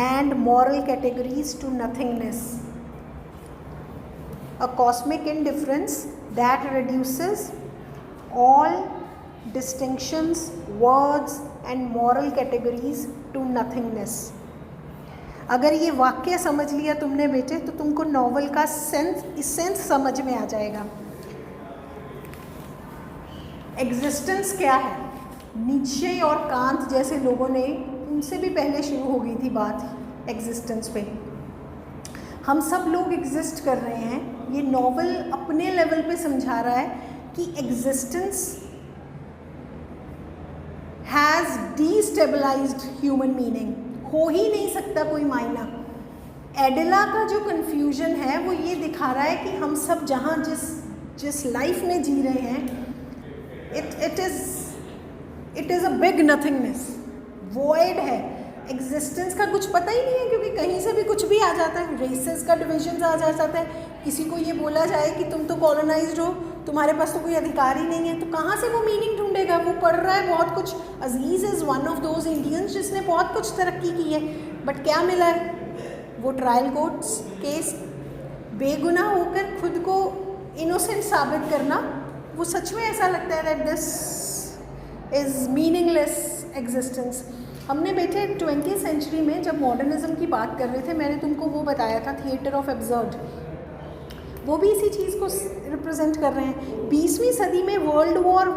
and moral categories to nothingness. A cosmic indifference that reduces all distinctions, words and moral categories to nothingness. अगर ये वाक्य समझ लिया तुमने बेटे तो तुमको नॉवल का सेंस समझ में आ जाएगा। एग्जिस्टेंस क्या है, नीत्शे और कांत जैसे लोगों ने, उनसे भी पहले शुरू हो गई थी बात एग्जिस्टेंस पे। हम सब लोग एग्जिस्ट कर रहे हैं। ये नॉवल अपने लेवल पे समझा रहा है कि एग्जिस्टेंस हैज़ डीस्टेबलाइज्ड ह्यूमन मीनिंग, हो ही नहीं सकता कोई मायना। एडिला का जो कन्फ्यूजन है वो ये दिखा रहा है कि हम सब जहाँ जिस लाइफ में जी रहे हैं, it is a big nothingness, void है, एग्जिस्टेंस का कुछ पता ही नहीं है, क्योंकि कहीं से भी कुछ भी आ जाता है, रेसेस का डिवीजन आ जाता है। किसी को ये बोला जाए कि तुम तो कॉलोनाइज्ड हो, तुम्हारे पास तो कोई अधिकार ही नहीं है, तो कहाँ से वो मीनिंग ढूंढेगा? वो पढ़ रहा है बहुत कुछ। Aziz is one of those Indians जिसने बहुत कुछ तरक्की की है, बट क्या मिला है? वो ट्रायल कोर्ट्स केस, बेगुनाह होकर खुद को इनोसेंट साबित करना, वो सच में ऐसा लगता है that this is meaningless existence. हमने बेटे 20वीं सेंचुरी में जब मॉडर्निज्म की बात कर रहे थे, मैंने तुमको वो बताया था थिएटर ऑफ एब्सर्ड, वो भी इसी चीज़ को रिप्रेजेंट कर रहे हैं। 20वीं सदी में वर्ल्ड वॉर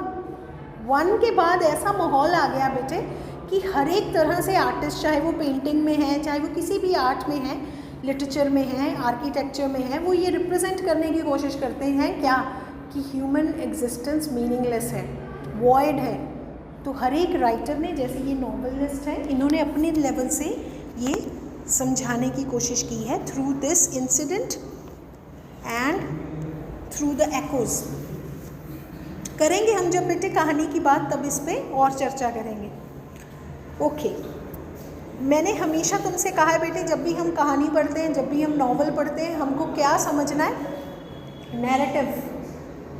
1 के बाद ऐसा माहौल आ गया बेटे कि हर एक तरह से आर्टिस्ट, चाहे वो पेंटिंग में है, चाहे वो किसी भी आर्ट में है, लिटरेचर में है, आर्किटेक्चर में है, वो ये रिप्रेजेंट करने की कोशिश करते हैं क्या, कि ह्यूमन एग्जिस्टेंस मीनिंगलेस है। वॉइड है। तो हर एक राइटर ने, जैसे ये नॉवेलिस्ट है, इन्होंने अपने लेवल से ये समझाने की कोशिश की है through this incident and through the echoes. करेंगे हम जब बेटे कहानी की बात, तब इस पे और चर्चा करेंगे। ओके, मैंने हमेशा तुमसे कहा है बेटे, जब भी हम कहानी पढ़ते हैं, जब भी हम नॉवल पढ़ते हैं, हमको क्या समझना है? नैरेटिव।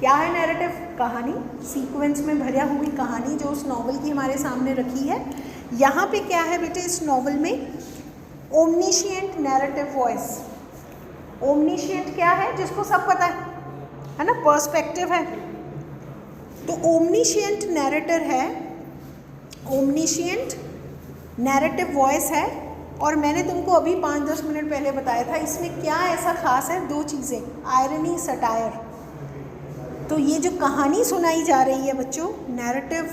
क्या है नैरेटिव? कहानी, सीक्वेंस में भरा हुई कहानी जो उस नॉवल की हमारे सामने रखी है। यहाँ पे क्या है बेटे इस नॉवल में? ओमनिशिएंट नैरेटिव वॉइस। ओमनिशिएंट क्या है? जिसको सब पता है ना, पर्सपेक्टिव है। तो ओमनिशिएंट नैरेटर है, ओमनिशिएंट नैरेटिव वॉइस है। और मैंने तुमको अभी 5-10 मिनट पहले बताया था इसमें क्या ऐसा खास है? 2 चीज़ें, आयरनी, सटायर। तो ये जो कहानी सुनाई जा रही है बच्चों, नैरेटिव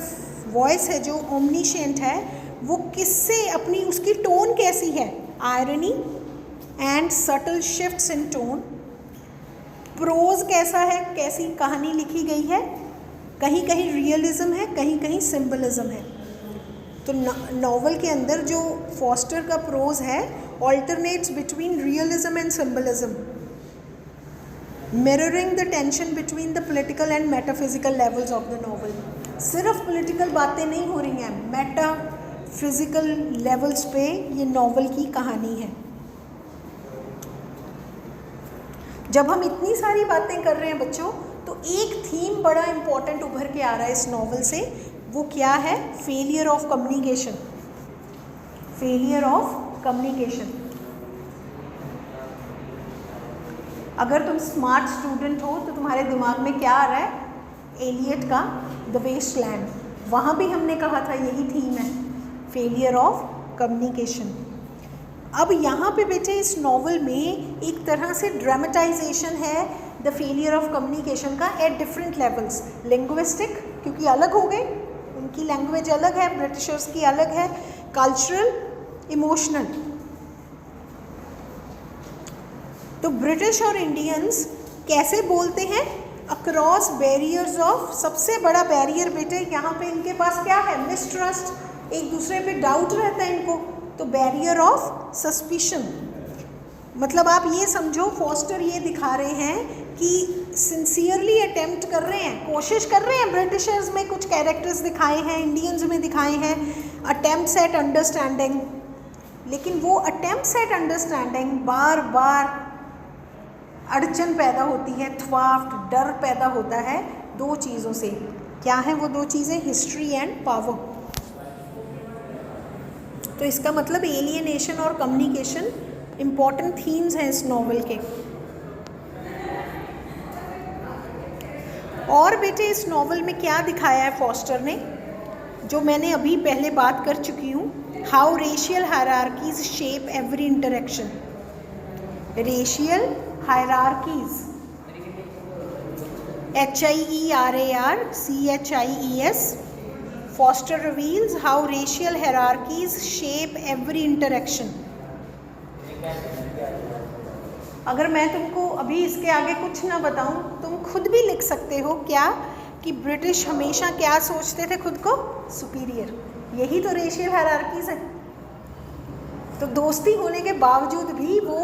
वॉइस है जो ओमनिशिएंट है, वो किससे अपनी, उसकी टोन कैसी है? Irony and subtle shifts in tone. Prose कैसा है? कैसी कहानी लिखी गई है? कहीं कहीं रियलिज्म है, कहीं कहीं सिंबलिज्म है। तो नॉवल के अंदर जो फॉस्टर का प्रोज है alternates between realism and symbolism, mirroring the tension between the political and metaphysical levels of the novel. सिर्फ पॉलिटिकल बातें नहीं हो रही हैं, मेटाफिजिकल लेवल्स पे ये नॉवल की कहानी है। जब हम इतनी सारी बातें कर रहे हैं बच्चों, तो एक थीम बड़ा इम्पॉर्टेंट उभर के आ रहा है इस नॉवल से। वो क्या है? Failure of communication. Failure of communication. अगर तुम स्मार्ट स्टूडेंट हो तो तुम्हारे दिमाग में क्या आ रहा है? एलियट का द वेस्टलैंड। वहाँ भी हमने कहा था यही थीम है, फेलियर ऑफ कम्युनिकेशन। अब यहाँ पे बेटे इस नॉवल में एक तरह से ड्रामेटाइजेशन है द फेलियर ऑफ कम्युनिकेशन का एट डिफरेंट लेवल्स। लिंग्विस्टिक, क्योंकि अलग हो गए, उनकी लैंग्वेज अलग है, ब्रिटिशर्स की अलग है। Cultural, emotional. तो ब्रिटिश और इंडियंस कैसे बोलते हैं? Across barriers of. सबसे बड़ा बैरियर बेटे यहाँ पे इनके पास क्या है? मिसट्रस्ट, एक दूसरे पे डाउट रहता है इनको। तो बैरियर ऑफ सस्पिशन। मतलब आप ये समझो, फॉस्टर ये दिखा रहे हैं कि सिंसियरली अटेम्प्ट कर रहे हैं, कोशिश कर रहे हैं। ब्रिटिशर्स में कुछ कैरेक्टर्स दिखाए हैं, इंडियंस में दिखाए हैं, अटेम्प्ट्स एट अंडरस्टैंडिंग। लेकिन वो अटेम्प्ट्स एट अंडरस्टैंडिंग बार बार अड़चन पैदा होती है, थ्वाफ्ट, डर पैदा होता है 2 चीज़ों से। क्या है वो 2 चीज़ें? History and power. तो इसका मतलब एलियनेशन और कम्युनिकेशन इम्पॉर्टेंट थीम्स हैं इस नॉवल के। और बेटे इस नॉवल में क्या दिखाया है फॉस्टर ने, जो मैंने अभी पहले बात कर चुकी हूँ, how racial hierarchies shape every interaction. Racial hierarchies, HIERARCHIES। Foster reveals how racial hierarchies shape every interaction. अगर मैं तुमको अभी इसके आगे कुछ ना बताऊं, तुम खुद भी लिख सकते हो क्या कि ब्रिटिश हमेशा क्या सोचते थे खुद को? सुपीरियर। यही तो रेशियल हायरार्कीज है। तो दोस्ती होने के बावजूद भी वो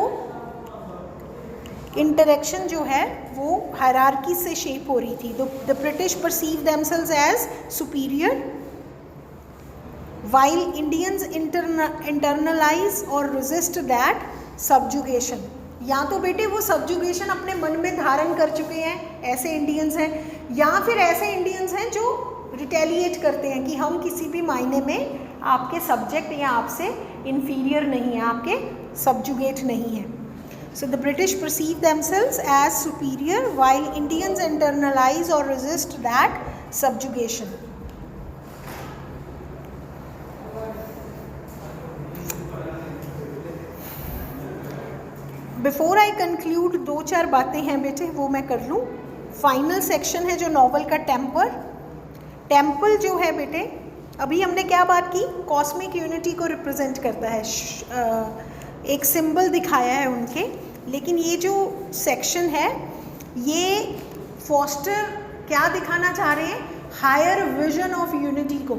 इंटरेक्शन जो है वो हायरार्की से शेप हो रही थी। The British perceive themselves as superior while Indians internalize और resist that subjugation। या तो बेटे वो सब्जुगेशन अपने मन में धारण कर चुके हैं, ऐसे इंडियंस हैं, या फिर ऐसे इंडियंस हैं जो रिटेलिएट करते हैं कि हम किसी भी मायने में आपके सब्जेक्ट या आपसे इन्फीरियर नहीं हैं, आपके सब्जुगेट नहीं हैं। So the British perceive themselves as superior while Indians internalize or resist that subjugation. Before I conclude 2-4 बातें हैं बेटे, वो मैं कर लूँ। फाइनल सेक्शन है जो नॉवल का, टेम्पर। टेम्पल जो है बेटे, अभी हमने क्या बात की? कॉस्मिक यूनिटी को रिप्रेजेंट करता है, एक सिंबल दिखाया है उनके। लेकिन ये जो सेक्शन है, ये फॉस्टर क्या दिखाना चाह रहे हैं? हायर विजन ऑफ यूनिटी को,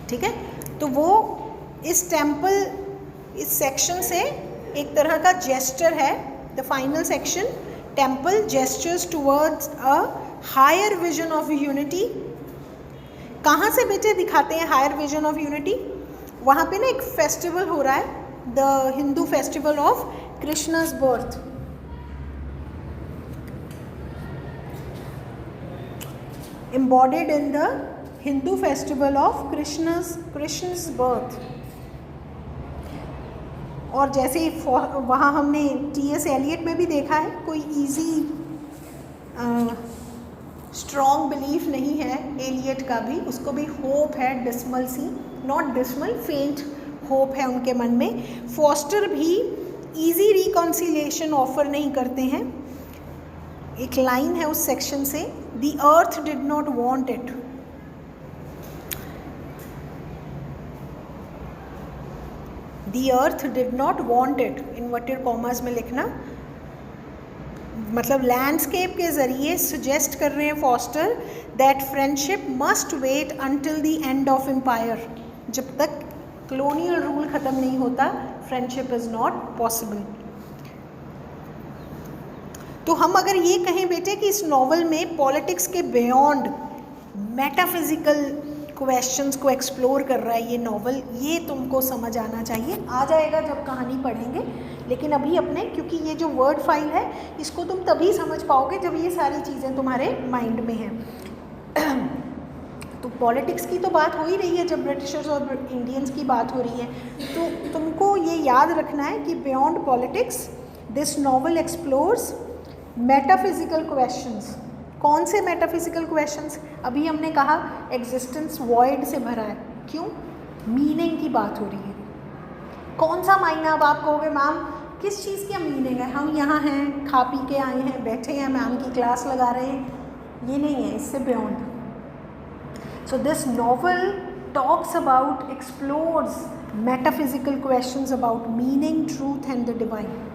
ठीक है। तो वो इस टेम्पल, इस सेक्शन से एक तरह का जेस्चर है, the final section, temple gestures towards a higher vision of unity. कहाँ से बेटे दिखाते हैं हायर विजन ऑफ यूनिटी? वहाँ पे ना एक फेस्टिवल हो रहा है, the Hindu festival of Krishna's birth. embodied in the Hindu festival of Krishna's birth। और जैसे वहाँ हमने T.S. एलियट में भी देखा है, कोई इजी स्ट्रॉन्ग बिलीफ नहीं है एलियट का भी, उसको भी होप है, डिस्मल सी, नॉट डिस्मल, फेंट होप है उनके मन में। फॉस्टर भी इजी रिकॉन्सिलिएशन ऑफर नहीं करते हैं। एक लाइन है उस सेक्शन से, the earth did not want it. The earth did not want it, inverted commerce में लिखना, मतलब लैंडस्केप के ज़रिए सजेस्ट कर रहे हैं Forster that friendship must wait until the end of empire. जब तक कॉलोनियल रूल ख़त्म नहीं होता, फ्रेंडशिप इज़ नॉट पॉसिबल। तो हम अगर ये कहें बेटे कि इस नॉवल में पॉलिटिक्स के बियॉन्ड मेटाफिजिकल क्वेश्चंस को एक्सप्लोर कर रहा है ये नॉवल, ये तुमको समझ आना चाहिए। आ जाएगा जब कहानी पढ़ेंगे, लेकिन अभी अपने, क्योंकि ये जो वर्ड फाइल है इसको तुम तभी समझ पाओगे जब ये सारी चीज़ें तुम्हारे माइंड में हैं। तो पॉलिटिक्स की तो बात हो ही रही है, जब ब्रिटिशर्स और इंडियंस की बात हो रही है, तो तुमको ये याद रखना है कि beyond politics this novel explores metaphysical questions. कौन से मेटाफिजिकल क्वेश्चंस? अभी हमने कहा एग्जिस्टेंस वॉइड से भरा है, क्यों? मीनिंग की बात हो रही है। कौन सा मायना? अब आप कहोगे मैम किस चीज़ का मीनिंग है, हम यहाँ हैं, खा पी के आए हैं, बैठे हैं, मैम की क्लास लगा रहे हैं, ये नहीं है, इससे beyond. So this novel talks about, explores metaphysical questions about meaning, truth and the divine.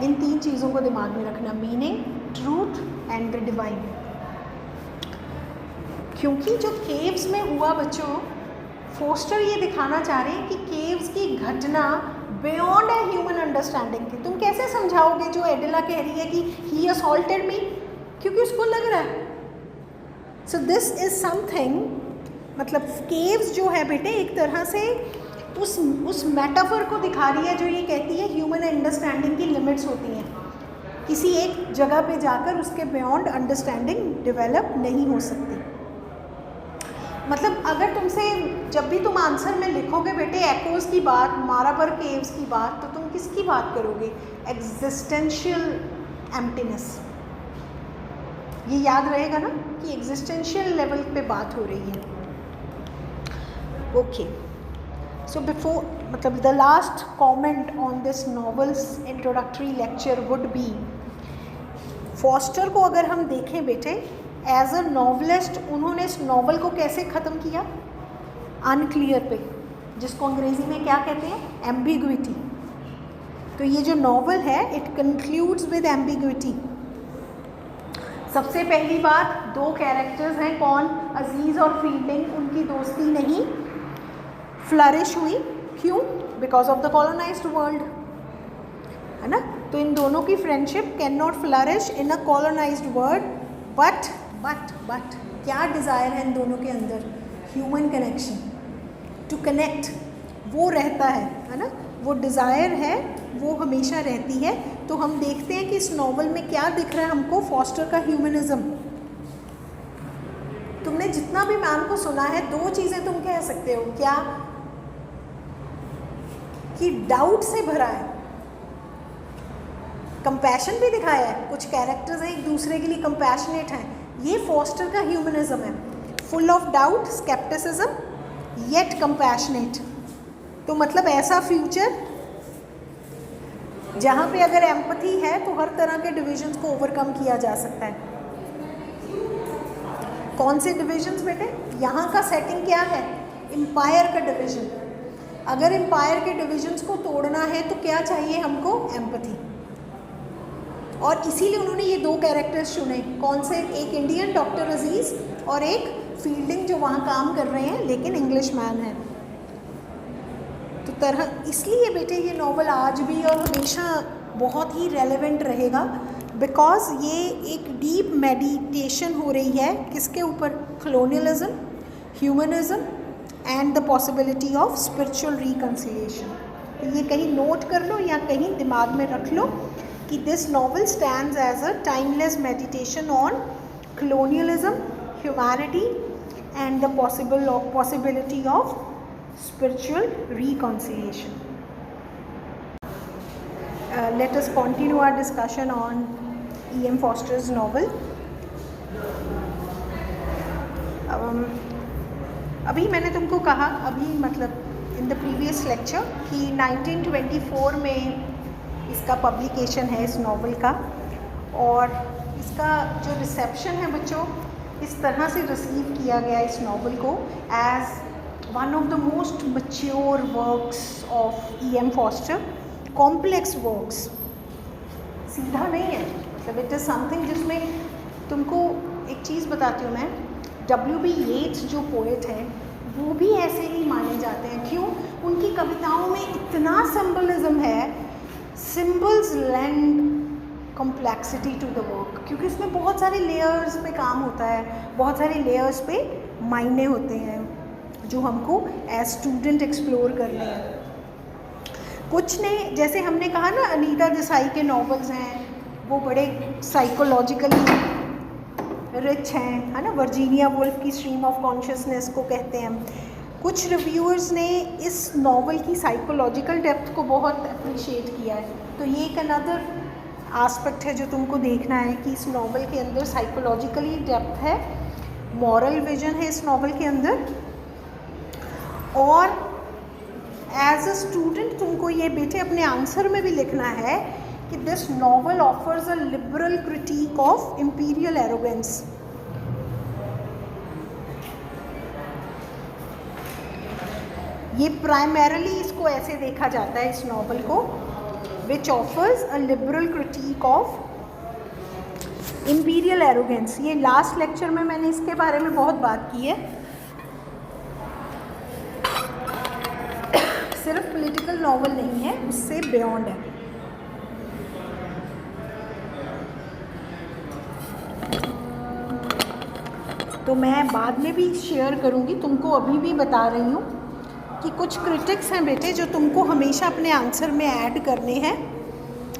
इन तीन चीज़ों को दिमाग में रखना, meaning, truth and the divine. क्योंकि जो केव्स में हुआ बच्चों, फोस्टर ये दिखाना चाह रहे हैं कि केव्स की घटना बियॉन्ड है ह्यूमन अंडरस्टैंडिंग की। तुम कैसे समझाओगे जो एडिला कह रही है कि ही असॉल्टेड मी, क्योंकि उसको लग रहा है। सो दिस इज समथिंग, मतलब केव्स जो है बेटे एक तरह से उस मेटाफर को दिखा रही है जो ये कहती है ह्यूमन अंडरस्टैंडिंग की लिमिट्स होती हैं, किसी एक जगह पे जाकर उसके बियॉन्ड अंडरस्टैंडिंग डेवलप नहीं हो सकती। मतलब अगर तुमसे जब भी तुम आंसर में लिखोगे बेटे एक्कोस की बात, मारापर केव्स की बात, तो तुम किसकी बात करोगे? Existential emptiness. ये याद रहेगा ना कि एग्जिस्टेंशियल लेवल पे बात हो रही है। ओके, सो बिफोर, मतलब the last comment on this novels introductory lecture would be, foster को अगर हम देखें बेटे एज अ नॉवलिस्ट, उन्होंने इस नॉवल को कैसे ख़त्म किया? अनक्लियर पे, जिसको अंग्रेज़ी में क्या कहते हैं? एम्बिग्विटी। तो ये जो नॉवल है इट कंक्लूड्स विद एम्बिग्विटी। सबसे पहली बात, दो कैरेक्टर्स हैं, कौन? अजीज़ और फील्डिंग, उनकी दोस्ती नहीं फ्लरिश हुई। क्यों? Because of the colonised world, है ना। तो इन दोनों की friendship can not flourish in a colonised world, but क्या डिज़ायर है इन दोनों के अंदर? ह्यूमन कनेक्शन, टू कनेक्ट, वो रहता है ना, वो डिज़ायर है, वो हमेशा रहती है। तो हम देखते हैं कि इस नॉवल में क्या दिख रहा है हमको, फॉस्टर का ह्यूमनिज़म। तुमने जितना भी मैम को सुना है, दो चीज़ें तुम कह सकते हो, क्या? कि डाउट से भरा है, कंपैशन भी दिखाया है, कुछ कैरेक्टर्स हैं एक दूसरे के लिए कंपैशनेट हैं, ये फॉस्टर का ह्यूमनिज्म है। Full of doubt, scepticism, yet compassionate. तो मतलब ऐसा फ्यूचर जहाँ पे अगर एम्पैथी है तो हर तरह के डिविजन्स को ओवरकम किया जा सकता है। कौन से डिविजन्स बेटे? यहाँ का सेटिंग क्या है? एम्पायर का डिवीजन। अगर एम्पायर के डिविजन्स को तोड़ना है तो क्या चाहिए हमको? एम्पैथी। और इसीलिए उन्होंने ये 2 कैरेक्टर्स चुने। कौन से? एक इंडियन डॉक्टर अजीज़ और एक फील्डिंग जो वहाँ काम कर रहे हैं लेकिन इंग्लिश मैन है। तो तरह इसलिए बेटे ये नावल आज भी और हमेशा बहुत ही रेलेवेंट रहेगा, बिकॉज ये एक डीप मेडिटेशन हो रही है किसके ऊपर? Colonialism, humanism and the possibility of spiritual reconciliation. तो ये कहीं नोट कर लो या कहीं दिमाग में रख लो कि this novel stands as a timeless meditation on colonialism, humanity and the possibility of spiritual reconciliation. Let us continue our discussion on E.M. Foster's novel. अभी मैंने तुमको कहा, अभी मतलब इन द प्रीवियस लेक्चर, कि 1924 में इसका पब्लिकेशन है इस नावल का, और इसका जो रिसेप्शन है बच्चों, इस तरह से रिसीव किया गया इस नावल को as one of the most mature works of E.M. Forster, complex works, सीधा नहीं है, मतलब इट इज़ समथिंग जिसमें तुमको एक चीज़ बताती हूँ मैं, W.B. येट्स जो पोएट हैं वो भी ऐसे ही माने जाते हैं। क्यों? उनकी कविताओं में इतना सिंबलिज्म है, symbols lend complexity to the work, क्योंकि इसमें बहुत सारे लेयर्स पे काम होता है, बहुत सारे लेयर्स पे मायने होते हैं जो हमको एज स्टूडेंट एक्सप्लोर करने हैं। कुछ ने, जैसे हमने कहा ना, अनीता देसाई के नॉवेल्स हैं वो बड़े साइकोलॉजिकली रिच हैं, है ना, वर्जीनिया वुल्फ की स्ट्रीम ऑफ कॉन्शियसनेस को कहते हैं। कुछ रिव्यूअर्स ने इस नावल की साइकोलॉजिकल डेप्थ को बहुत अप्रिशिएट किया है। तो ये एक अनदर एस्पेक्ट है जो तुमको देखना है कि इस नावल के अंदर साइकोलॉजिकली डेप्थ है, मॉरल विजन है इस नावल के अंदर, और एज अ स्टूडेंट तुमको ये बेटे अपने आंसर में भी लिखना है कि this novel offers a liberal critic of imperial arrogance. ये प्राइमरली इसको ऐसे देखा जाता है इस नावल को, which offers a liberal critic of imperial arrogance. ये लास्ट लेक्चर में मैंने इसके बारे में बहुत बात की है। सिर्फ पॉलिटिकल नावल नहीं है, उससे बियॉन्ड है। तो मैं बाद में भी शेयर करूँगी, तुमको अभी भी बता रही हूँ कि कुछ क्रिटिक्स हैं बेटे जो तुमको हमेशा अपने आंसर में ऐड करने हैं।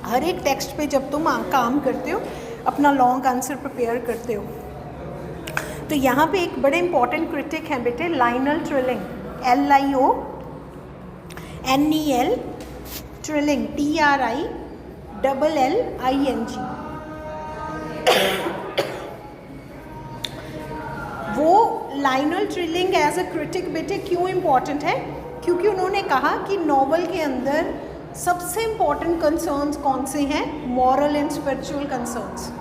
हर एक टेक्स्ट पे जब तुम काम करते हो, अपना लॉन्ग आंसर प्रिपेयर करते हो, तो यहाँ पे एक बड़े इंपॉर्टेंट क्रिटिक हैं बेटे, Lionel Trilling, LIONEL Trilling, TRILLING। वो Lionel Trilling as a critic बेटे क्यों इम्पॉर्टेंट है? क्योंकि उन्होंने कहा कि नॉवल के अंदर सबसे इम्पॉर्टेंट कंसर्न्स कौन से हैं? Moral and spiritual concerns.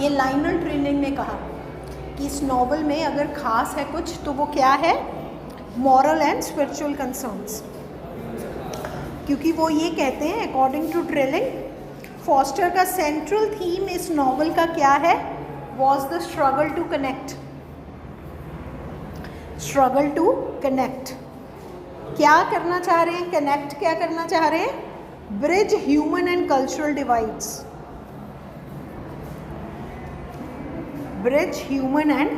ये लाइनल ट्रिलिंग ने कहा कि इस नॉवल में अगर खास है कुछ तो वो क्या है? Moral and spiritual concerns. क्योंकि वो ये कहते हैं, अकॉर्डिंग टू ट्रिलिंग, फॉस्टर का सेंट्रल थीम इस नॉवल का क्या है? Was the struggle to connect. Struggle to connect. क्या करना चाह रहे हैं? कनेक्ट क्या करना चाह रहे हैं? Bridge human and cultural divides. Bridge human and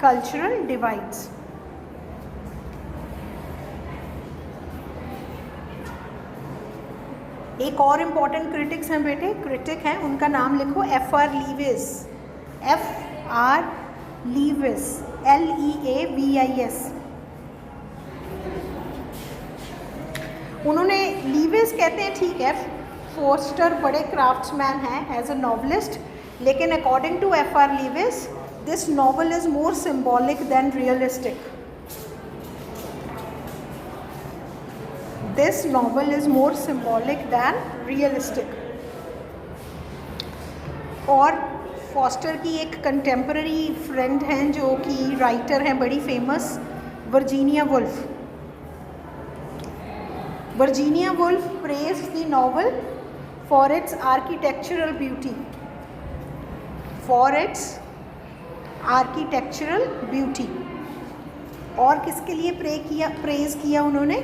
cultural divides. एक और इम्पॉर्टेंट क्रिटिक्स हैं बेटे, क्रिटिक हैं, उनका नाम लिखो, F.R. Leavis. F.R. Leavis, LEAVIS। उन्होंने, लीविस कहते हैं ठीक है फोस्टर बड़े क्राफ्ट्समैन हैं एज अ नॉवलिस्ट, लेकिन according to F.R. Leavis this novel is more symbolic than realistic. This novel is more symbolic than realistic. और फॉस्टर की एक कंटेम्पररी फ्रेंड हैं जो कि राइटर हैं बड़ी famous, Virginia Woolf. Virginia Woolf praised the novel for its architectural beauty, for its architectural beauty. और किसके लिए प्रेज किया उन्होंने?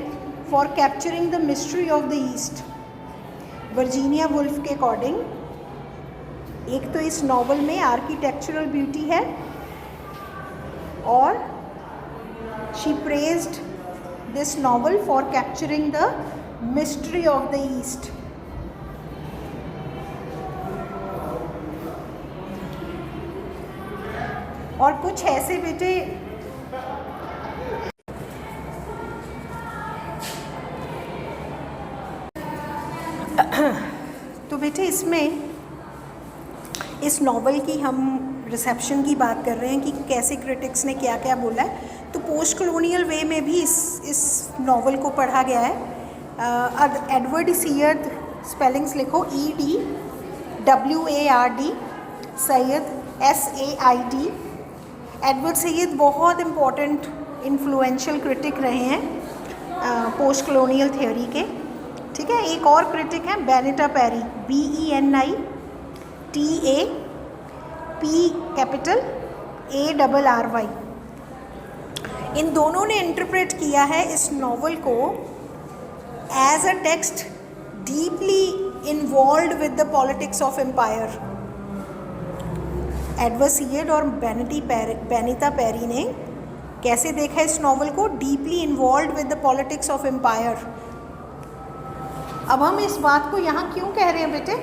For capturing the mystery of the east. Virginia Woolf के अकॉर्डिंग एक तो इस नॉवल में आर्किटेक्चरल ब्यूटी है और she praised this novel for capturing the mystery of the east. और कुछ ऐसे बेटे तो बेटे इसमें इस नॉवल की हम रिसेप्शन की बात कर रहे हैं कि कैसे क्रिटिक्स ने क्या क्या बोला है। तो पोस्ट कॉलोनियल वे में भी इस नॉवल को पढ़ा गया है। एडवर्ड सैयद, स्पेलिंग्स लिखो EDWARD, Syed SAID। Edward Syed बहुत इम्पोर्टेंट इन्फ्लुएंशियल क्रिटिक रहे हैं पोस्ट कॉलोनियल थ्योरी के। ठीक है, एक और क्रिटिक हैं बेनिटा पेरी, BENITAPARRY। इन दोनों ने इंटरप्रेट किया है इस नॉवल को as a text deeply involved with the politics of empire. Edward Said और बेनिटा पेरी ने कैसे देखा इस नॉवल को? Deeply involved with the politics of empire. अब हम इस बात को यहाँ क्यों कह रहे हैं बेटे?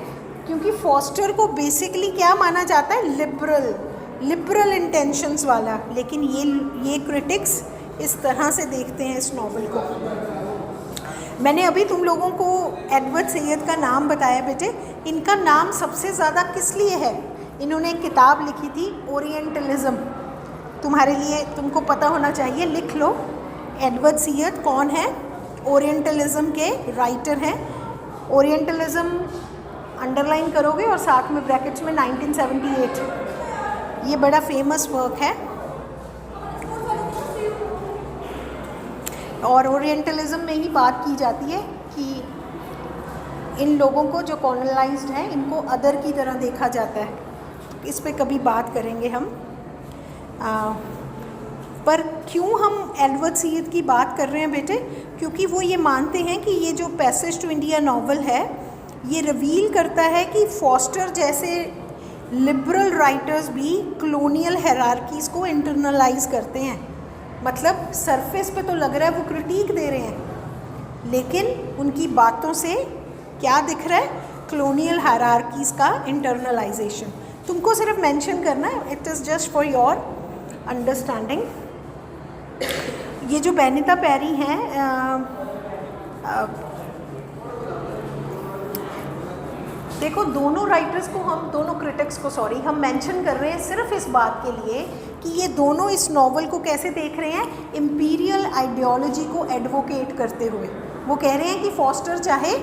क्योंकि फॉस्टर को बेसिकली क्या माना जाता है? लिबरल इंटेंशंस वाला। लेकिन ये क्रिटिक्स इस तरह से देखते हैं इस नॉवल को। मैंने अभी तुम लोगों को एडवर्ड सैयद का नाम बताया बेटे। इनका नाम सबसे ज़्यादा किस लिए है? इन्होंने एक किताब लिखी थी ओरिएंटलिज्म। तुम्हारे लिए तुमको पता होना चाहिए, लिख लो एडवर्ड सैयद कौन है। ओरिएंटलिज्म के राइटर हैं। ओरिएंटलिज्म अंडरलाइन करोगे और साथ में ब्रैकेट्स में 1978। ये बड़ा फेमस वर्क है। और ओरिएंटलिज्म में ही बात की जाती है कि इन लोगों को जो कॉलोनाइज्ड हैं इनको अदर की तरह देखा जाता है। इस पे कभी बात करेंगे हम। पर क्यों हम एडवर्ड सैयद की बात कर रहे हैं बेटे? क्योंकि वो ये मानते हैं कि ये जो पैसेज टू इंडिया नॉवल है ये रिवील करता है कि फॉस्टर जैसे लिबरल राइटर्स भी कॉलोनियल हायरार्कीज को इंटरनलाइज करते हैं। मतलब सरफेस पे तो लग रहा है वो क्रिटिक दे रहे हैं, लेकिन उनकी बातों से क्या दिख रहा है? कॉलोनियल हायरार्कीज का इंटरनलाइजेशन। तुमको सिर्फ मेंशन करना है, it is just for your understanding. ये जो बेनिटा पेरी हैं देखो, दोनों राइटर्स को दोनों क्रिटिक्स को हम मेंशन कर रहे हैं सिर्फ इस बात के लिए कि ये दोनों इस नॉवल को कैसे देख रहे हैं? इम्पीरियल आइडियोलॉजी को एडवोकेट करते हुए। वो कह रहे हैं कि फॉस्टर चाहे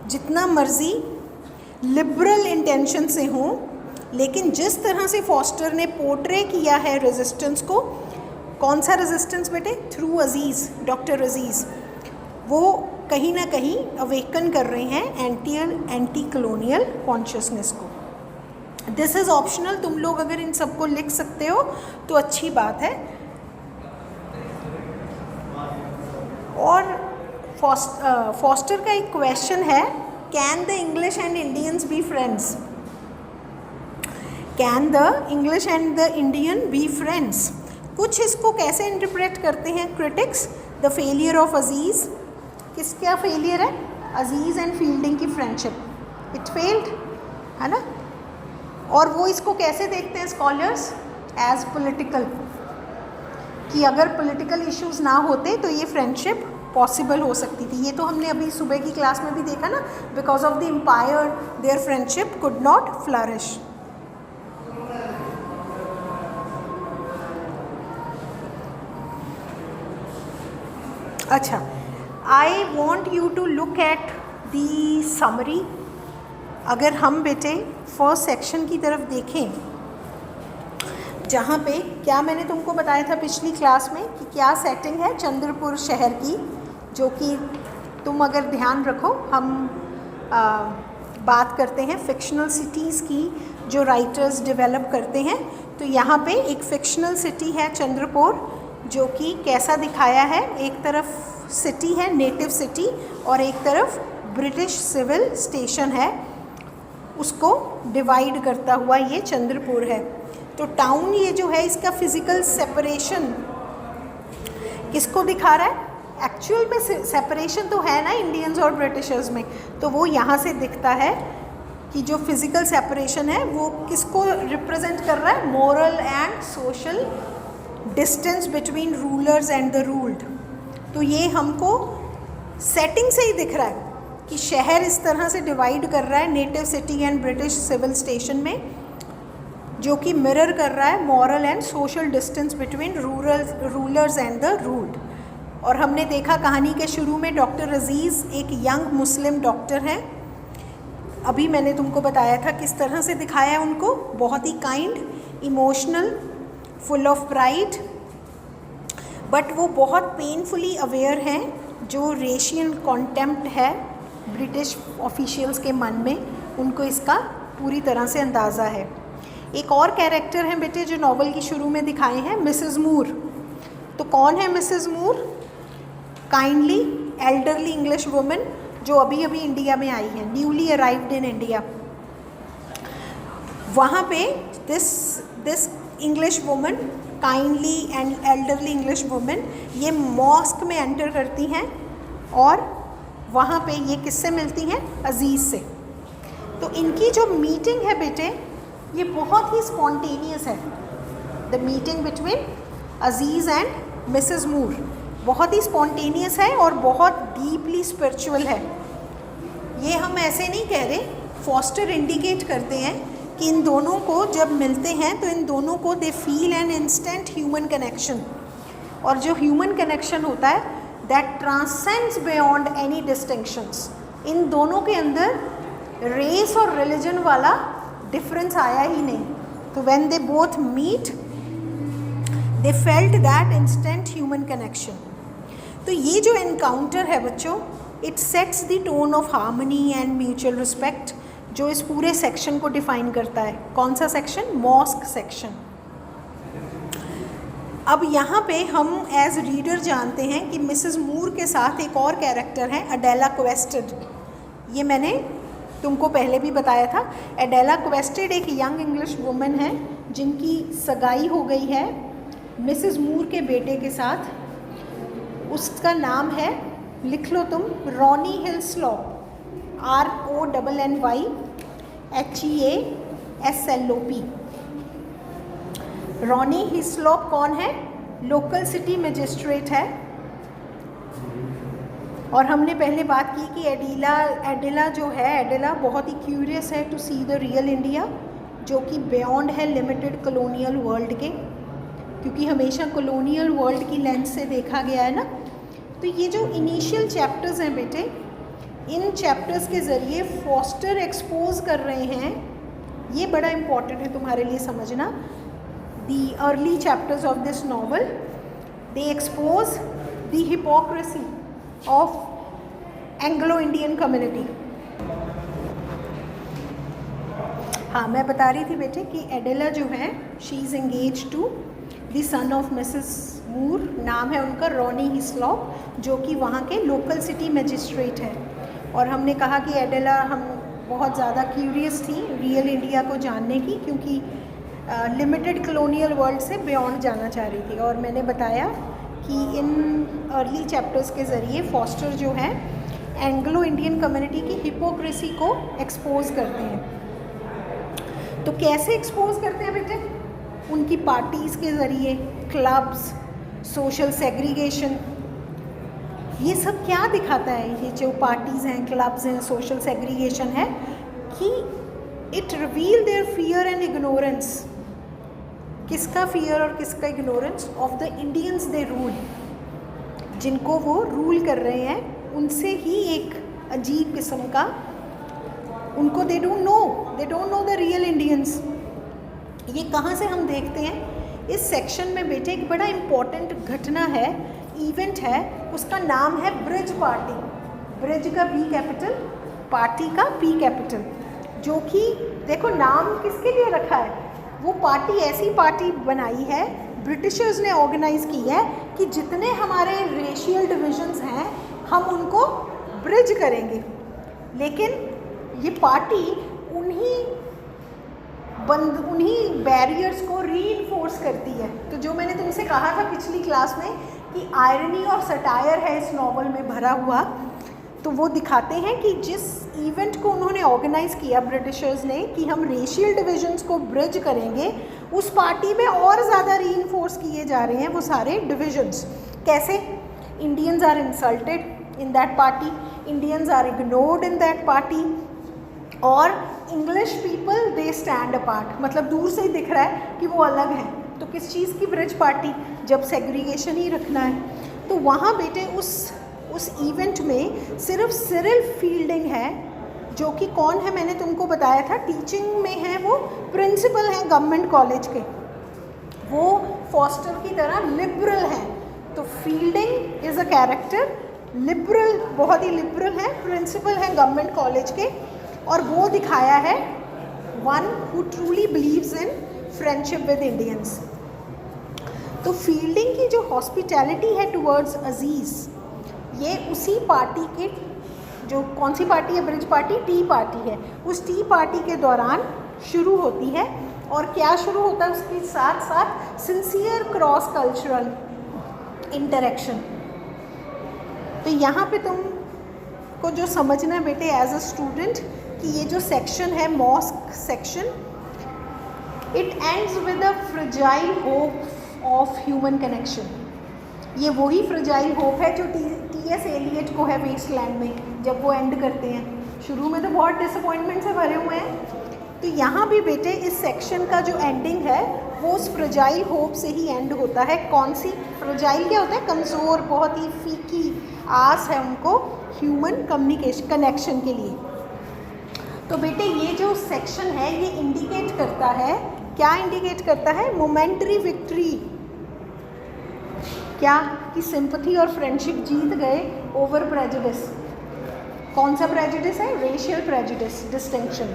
जितना मर्जी लिबरल इंटेंशन से हों, लेकिन जिस तरह से फॉस्टर ने पोर्ट्रे किया है रेजिस्टेंस को, कौन सा रेजिस्टेंस बेटे? थ्रू अजीज़, डॉक्टर अजीज़, वो कहीं ना कहीं अवेकन कर रहे हैं एंटी कॉलोनियल कॉन्शियसनेस को। दिस इज़ ऑप्शनल, तुम लोग अगर इन सबको लिख सकते हो तो अच्छी बात है। और फॉस्टर का एक क्वेश्चन है, can the English and Indians be friends? Can the English and the Indian be friends? कुछ इसको कैसे इंटरप्रेट करते हैं क्रिटिक्स? द फेलियर ऑफ अजीज़। किसका फेलियर है? अजीज़ एंड फील्डिंग की फ्रेंडशिप, इट फेल्ड, है ना। और वो इसको कैसे देखते हैं स्कॉलर्स? एज पॉलिटिकल, कि अगर पॉलिटिकल इश्यूज ना होते तो ये फ्रेंडशिप पॉसिबल हो सकती थी। ये तो हमने अभी सुबह की क्लास में भी देखा ना, because of the empire their friendship could not flourish. अच्छा, I want you to look at the summary. अगर हम बेटे फर्स्ट सेक्शन की तरफ देखें, जहाँ पे क्या मैंने तुमको बताया था पिछली क्लास में कि क्या सेटिंग है चंद्रपुर शहर की, जो कि तुम अगर ध्यान रखो हम बात करते हैं फिक्शनल सिटीज़ की जो राइटर्स डेवलप करते हैं, तो यहाँ पे एक फिक्शनल सिटी है चंद्रपुर, जो कि कैसा दिखाया है, एक तरफ सिटी है नेटिव सिटी और एक तरफ ब्रिटिश सिविल स्टेशन है, उसको डिवाइड करता हुआ ये चंद्रपुर है। तो टाउन ये जो है इसका फिज़िकल सेपरेशन किसको दिखा रहा है? एक्चुअल में सेपरेशन तो है ना इंडियंस और ब्रिटिशर्स में, तो वो यहाँ से दिखता है कि जो फिज़िकल सेपरेशन है वो किसको रिप्रेजेंट कर रहा है? Moral and social distance between rulers and the ruled. तो ये हमको सेटिंग से ही दिख रहा है कि शहर इस तरह से डिवाइड कर रहा है native city and British civil station में, जो कि मिरर कर रहा है moral and social distance between rulers and the ruled. और हमने देखा कहानी के शुरू में डॉक्टर अजीज़ एक यंग मुस्लिम डॉक्टर हैं। अभी मैंने तुमको बताया था किस तरह से दिखाया है उनको, बहुत ही kind, emotional, full of pride, but वो बहुत पेनफुली अवेयर हैं जो रेशियन कॉन्टेम्प्ट है ब्रिटिश ऑफिशियल्स के मन में, उनको इसका पूरी तरह से अंदाज़ा है। एक और कैरेक्टर हैं बेटे जो नॉवल की शुरू में दिखाए हैं, मिसेस मूर। तो कौन है Mrs Moore? Kindly elderly English woman जो अभी अभी इंडिया में आई है, न्यूली अराइव्ड इन इंडिया। वहाँ पे this English woman, kindly and elderly English woman, ये मॉस्क में एंटर करती हैं और वहाँ पे ये किससे मिलती हैं? अजीज़ से। तो इनकी जो मीटिंग है बेटे ये बहुत ही स्पॉन्टेनियस है। The meeting between Aziz and Mrs Moore बहुत ही स्पॉन्टेनियस है और बहुत डीपली स्पिरिचुअल है। ये हम ऐसे नहीं कह रहे, फॉस्टर इंडिकेट करते हैं कि इन दोनों को जब मिलते हैं तो इन दोनों को they feel an instant human connection, और जो ह्यूमन कनेक्शन होता है that transcends beyond any distinctions. इन दोनों के अंदर रेस और रिलीजन वाला डिफरेंस आया ही नहीं। तो when they both meet they felt that instant human connection. तो ये जो एनकाउंटर है बच्चों, it sets the tone of harmony and mutual respect, जो इस पूरे सेक्शन को डिफाइन करता है। कौन सा सेक्शन? Mask section. अब यहाँ पे हम एज रीडर जानते हैं कि मिसेस मूर के साथ एक और कैरेक्टर है, अडेला क्वेस्टेड। ये मैंने तुमको पहले भी बताया था। अडेला क्वेस्टेड एक यंग इंग्लिश वुमन है जिनकी सगाई हो गई है मिसेस मूर के बेटे के साथ। उसका नाम है, लिख लो तुम, रॉनी हिल्सलॉप, RONNY HEASLOP। रॉनी हिल्सलॉप कौन है? लोकल सिटी मजिस्ट्रेट है। और हमने पहले बात की कि एडिला जो है, एडिला बहुत ही क्यूरियस है to see the real India, जो कि बियॉन्ड है लिमिटेड कॉलोनियल वर्ल्ड के, क्योंकि हमेशा कॉलोनियल वर्ल्ड की लेंस से देखा गया है ना। तो ये जो इनिशियल चैप्टर्स हैं बेटे, इन चैप्टर्स के ज़रिए फॉस्टर एक्सपोज कर रहे हैं, ये बड़ा इम्पॉर्टेंट है तुम्हारे लिए समझना। The early chapters of this novel they expose the hypocrisy of Anglo Indian community. हाँ, मैं बता रही थी बेटे कि एडेला जो है, she is engage to the son of Mrs Moore, नाम है उनका रॉनी हिल्सलॉप, जो कि वहाँ के लोकल सिटी मजिस्ट्रेट है। और हमने कहा कि एडेला हम बहुत ज़्यादा क्यूरियस थी रियल इंडिया को जानने की, क्योंकि लिमिटेड कॉलोनियल वर्ल्ड से बियॉन्ड जाना चाह रही थी। और मैंने बताया कि इन अर्ली चैप्टर्स के ज़रिए फॉस्टर जो है एंग्लो इंडियन कम्युनिटी की हिपोक्रेसी को एक्सपोज करते हैं। तो कैसे एक्सपोज करते हैं बेटे? उनकी पार्टीज़ के ज़रिए, क्लब्स, सोशल सेग्रीगेशन, ये सब क्या दिखाता है? ये जो पार्टीज़ हैं, क्लब्स हैं, सोशल सेग्रीगेशन है कि it reveal their fear and ignorance. किसका फियर और किसका ignorance? Of the Indians they rule, जिनको वो रूल कर रहे हैं उनसे ही एक अजीब किस्म का उनको they don't know the real Indians. ये कहाँ से हम देखते हैं? इस सेक्शन में बेटे एक बड़ा इम्पॉर्टेंट घटना है, इवेंट है, उसका नाम है ब्रिज पार्टी। ब्रिज का B कैपिटल, पार्टी का पी कैपिटल, जो कि देखो नाम किसके लिए रखा है, वो पार्टी ऐसी पार्टी बनाई है, ब्रिटिशर्स ने ऑर्गेनाइज की है कि जितने हमारे रेशियल डिविजन्स हैं हम उनको ब्रिज करेंगे। लेकिन ये पार्टी उन्हीं बैरियर्स को रीइंफोर्स करती है। तो जो मैंने तुमसे कहा था पिछली क्लास में कि आयरनी और सटायर है इस नॉवल में भरा हुआ, तो वो दिखाते हैं कि जिस इवेंट को उन्होंने ऑर्गेनाइज़ किया ब्रिटिशर्स ने कि हम रेशियल डिविजन्स को ब्रिज करेंगे, उस पार्टी में और ज़्यादा रीइंफोर्स किए जा रहे हैं वो सारे डिविजन्स। कैसे? Indians are insulted in that party, Indians are ignored in that party, और English people they stand apart, मतलब दूर से ही दिख रहा है कि वो अलग हैं। तो किस चीज़ की ब्रिज पार्टी, जब सेग्रीगेशन ही रखना है। तो वहाँ बेटे उस इवेंट में सिर्फ सिरिल फील्डिंग है, जो कि कौन है मैंने तुमको बताया था, टीचिंग में है, वो प्रिंसिपल हैं गवर्नमेंट कॉलेज के, वो फॉस्टर की तरह लिबरल हैं। तो fielding is a character, liberal, बहुत ही लिबरल है, प्रिंसिपल हैं गवर्नमेंट कॉलेज के, और वो दिखाया है one who truly believes in friendship with Indians. तो फील्डिंग की जो हॉस्पिटैलिटी है टुवर्ड्स अजीज़, ये उसी पार्टी के, जो कौन सी पार्टी है, ब्रिज पार्टी, टी पार्टी है, उस टी पार्टी के दौरान शुरू होती है। और क्या शुरू होता है उसके साथ साथ सिंसियर क्रॉस कल्चरल इंटरेक्शन। तो यहाँ पे तुमको जो समझना है बेटे एज अ स्टूडेंट कि ये जो सेक्शन है mosque section, it ends with a fragile hope of human connection. ये वही फ्रजाइल होप है जो टी.एस. एलियट को है वेस्टलैंड में, जब वो एंड करते हैं। शुरू में तो बहुत डिसअपॉइंटमेंट से भरे हुए हैं, तो यहाँ भी बेटे इस सेक्शन का जो एंडिंग है वो उस फ्रजाइल होप से ही एंड होता है। कौन सी फ्रजाइल? क्या होता है? कमज़ोर, बहुत ही फीकी आस है उनको ह्यूमन कम्युनिकेशन कनेक्शन के लिए। तो बेटे ये जो सेक्शन है ये इंडिकेट करता है, क्या इंडिकेट करता है? मोमेंटरी विक्ट्री, क्या कि सिंपैथी और फ्रेंडशिप जीत गए ओवर प्रेजुडिस। कौन सा प्रेजुडिस है? Racial prejudice, distinction.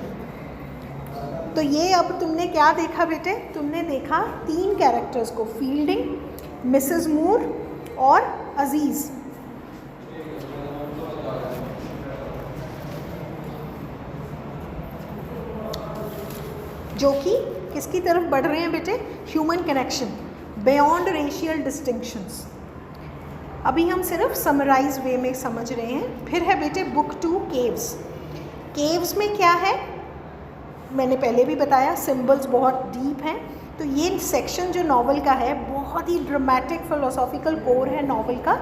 तो ये अब तुमने क्या देखा बेटे? तुमने देखा 3 कैरेक्टर्स को, फील्डिंग, मिसेस मूर और अजीज़। जो कि किसकी तरफ बढ़ रहे हैं बेटे? Human connection beyond racial distinctions. अभी हम सिर्फ समराइज वे में समझ रहे हैं। फिर है बेटे बुक 2 केव्स। केव्स में क्या है मैंने पहले भी बताया, सिंबल्स बहुत डीप हैं। तो ये सेक्शन जो नॉवल का है बहुत ही ड्रामेटिक फिलोसॉफिकल कोर है नॉवल का।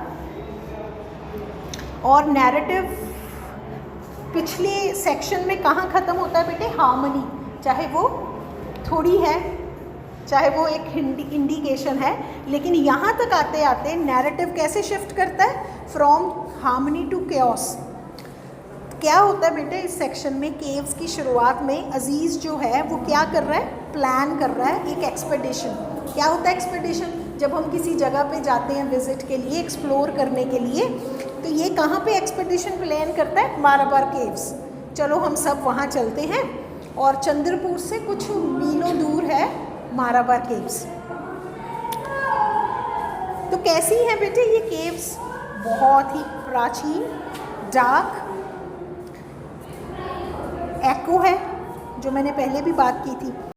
और नैरेटिव पिछले सेक्शन में कहाँ ख़त्म होता है बेटे? हार्मनी, चाहे वो थोड़ी है, चाहे वो एक इंडिकेशन है, लेकिन यहाँ तक आते आते नैरेटिव कैसे शिफ्ट करता है? From harmony to chaos. क्या होता है बेटे इस सेक्शन में? केव्स की शुरुआत में अजीज़ जो है वो क्या कर रहा है? प्लान कर रहा है एक एक्सपेडिशन। क्या होता है एक्सपेडिशन? जब हम किसी जगह पे जाते हैं विजिट के लिए, एक्सप्लोर करने के लिए, तो ये कहाँ पे एक्सपेडिशन प्लान करता है? माराबार केव्स। चलो हम सब वहाँ चलते हैं, और चंद्रपुर से कुछ मीलों दूर है माराबार केव्स। तो कैसी हैं बेटे ये केव्स? बहुत ही प्राचीन, डार्क, एको है, जो मैंने पहले भी बात की थी।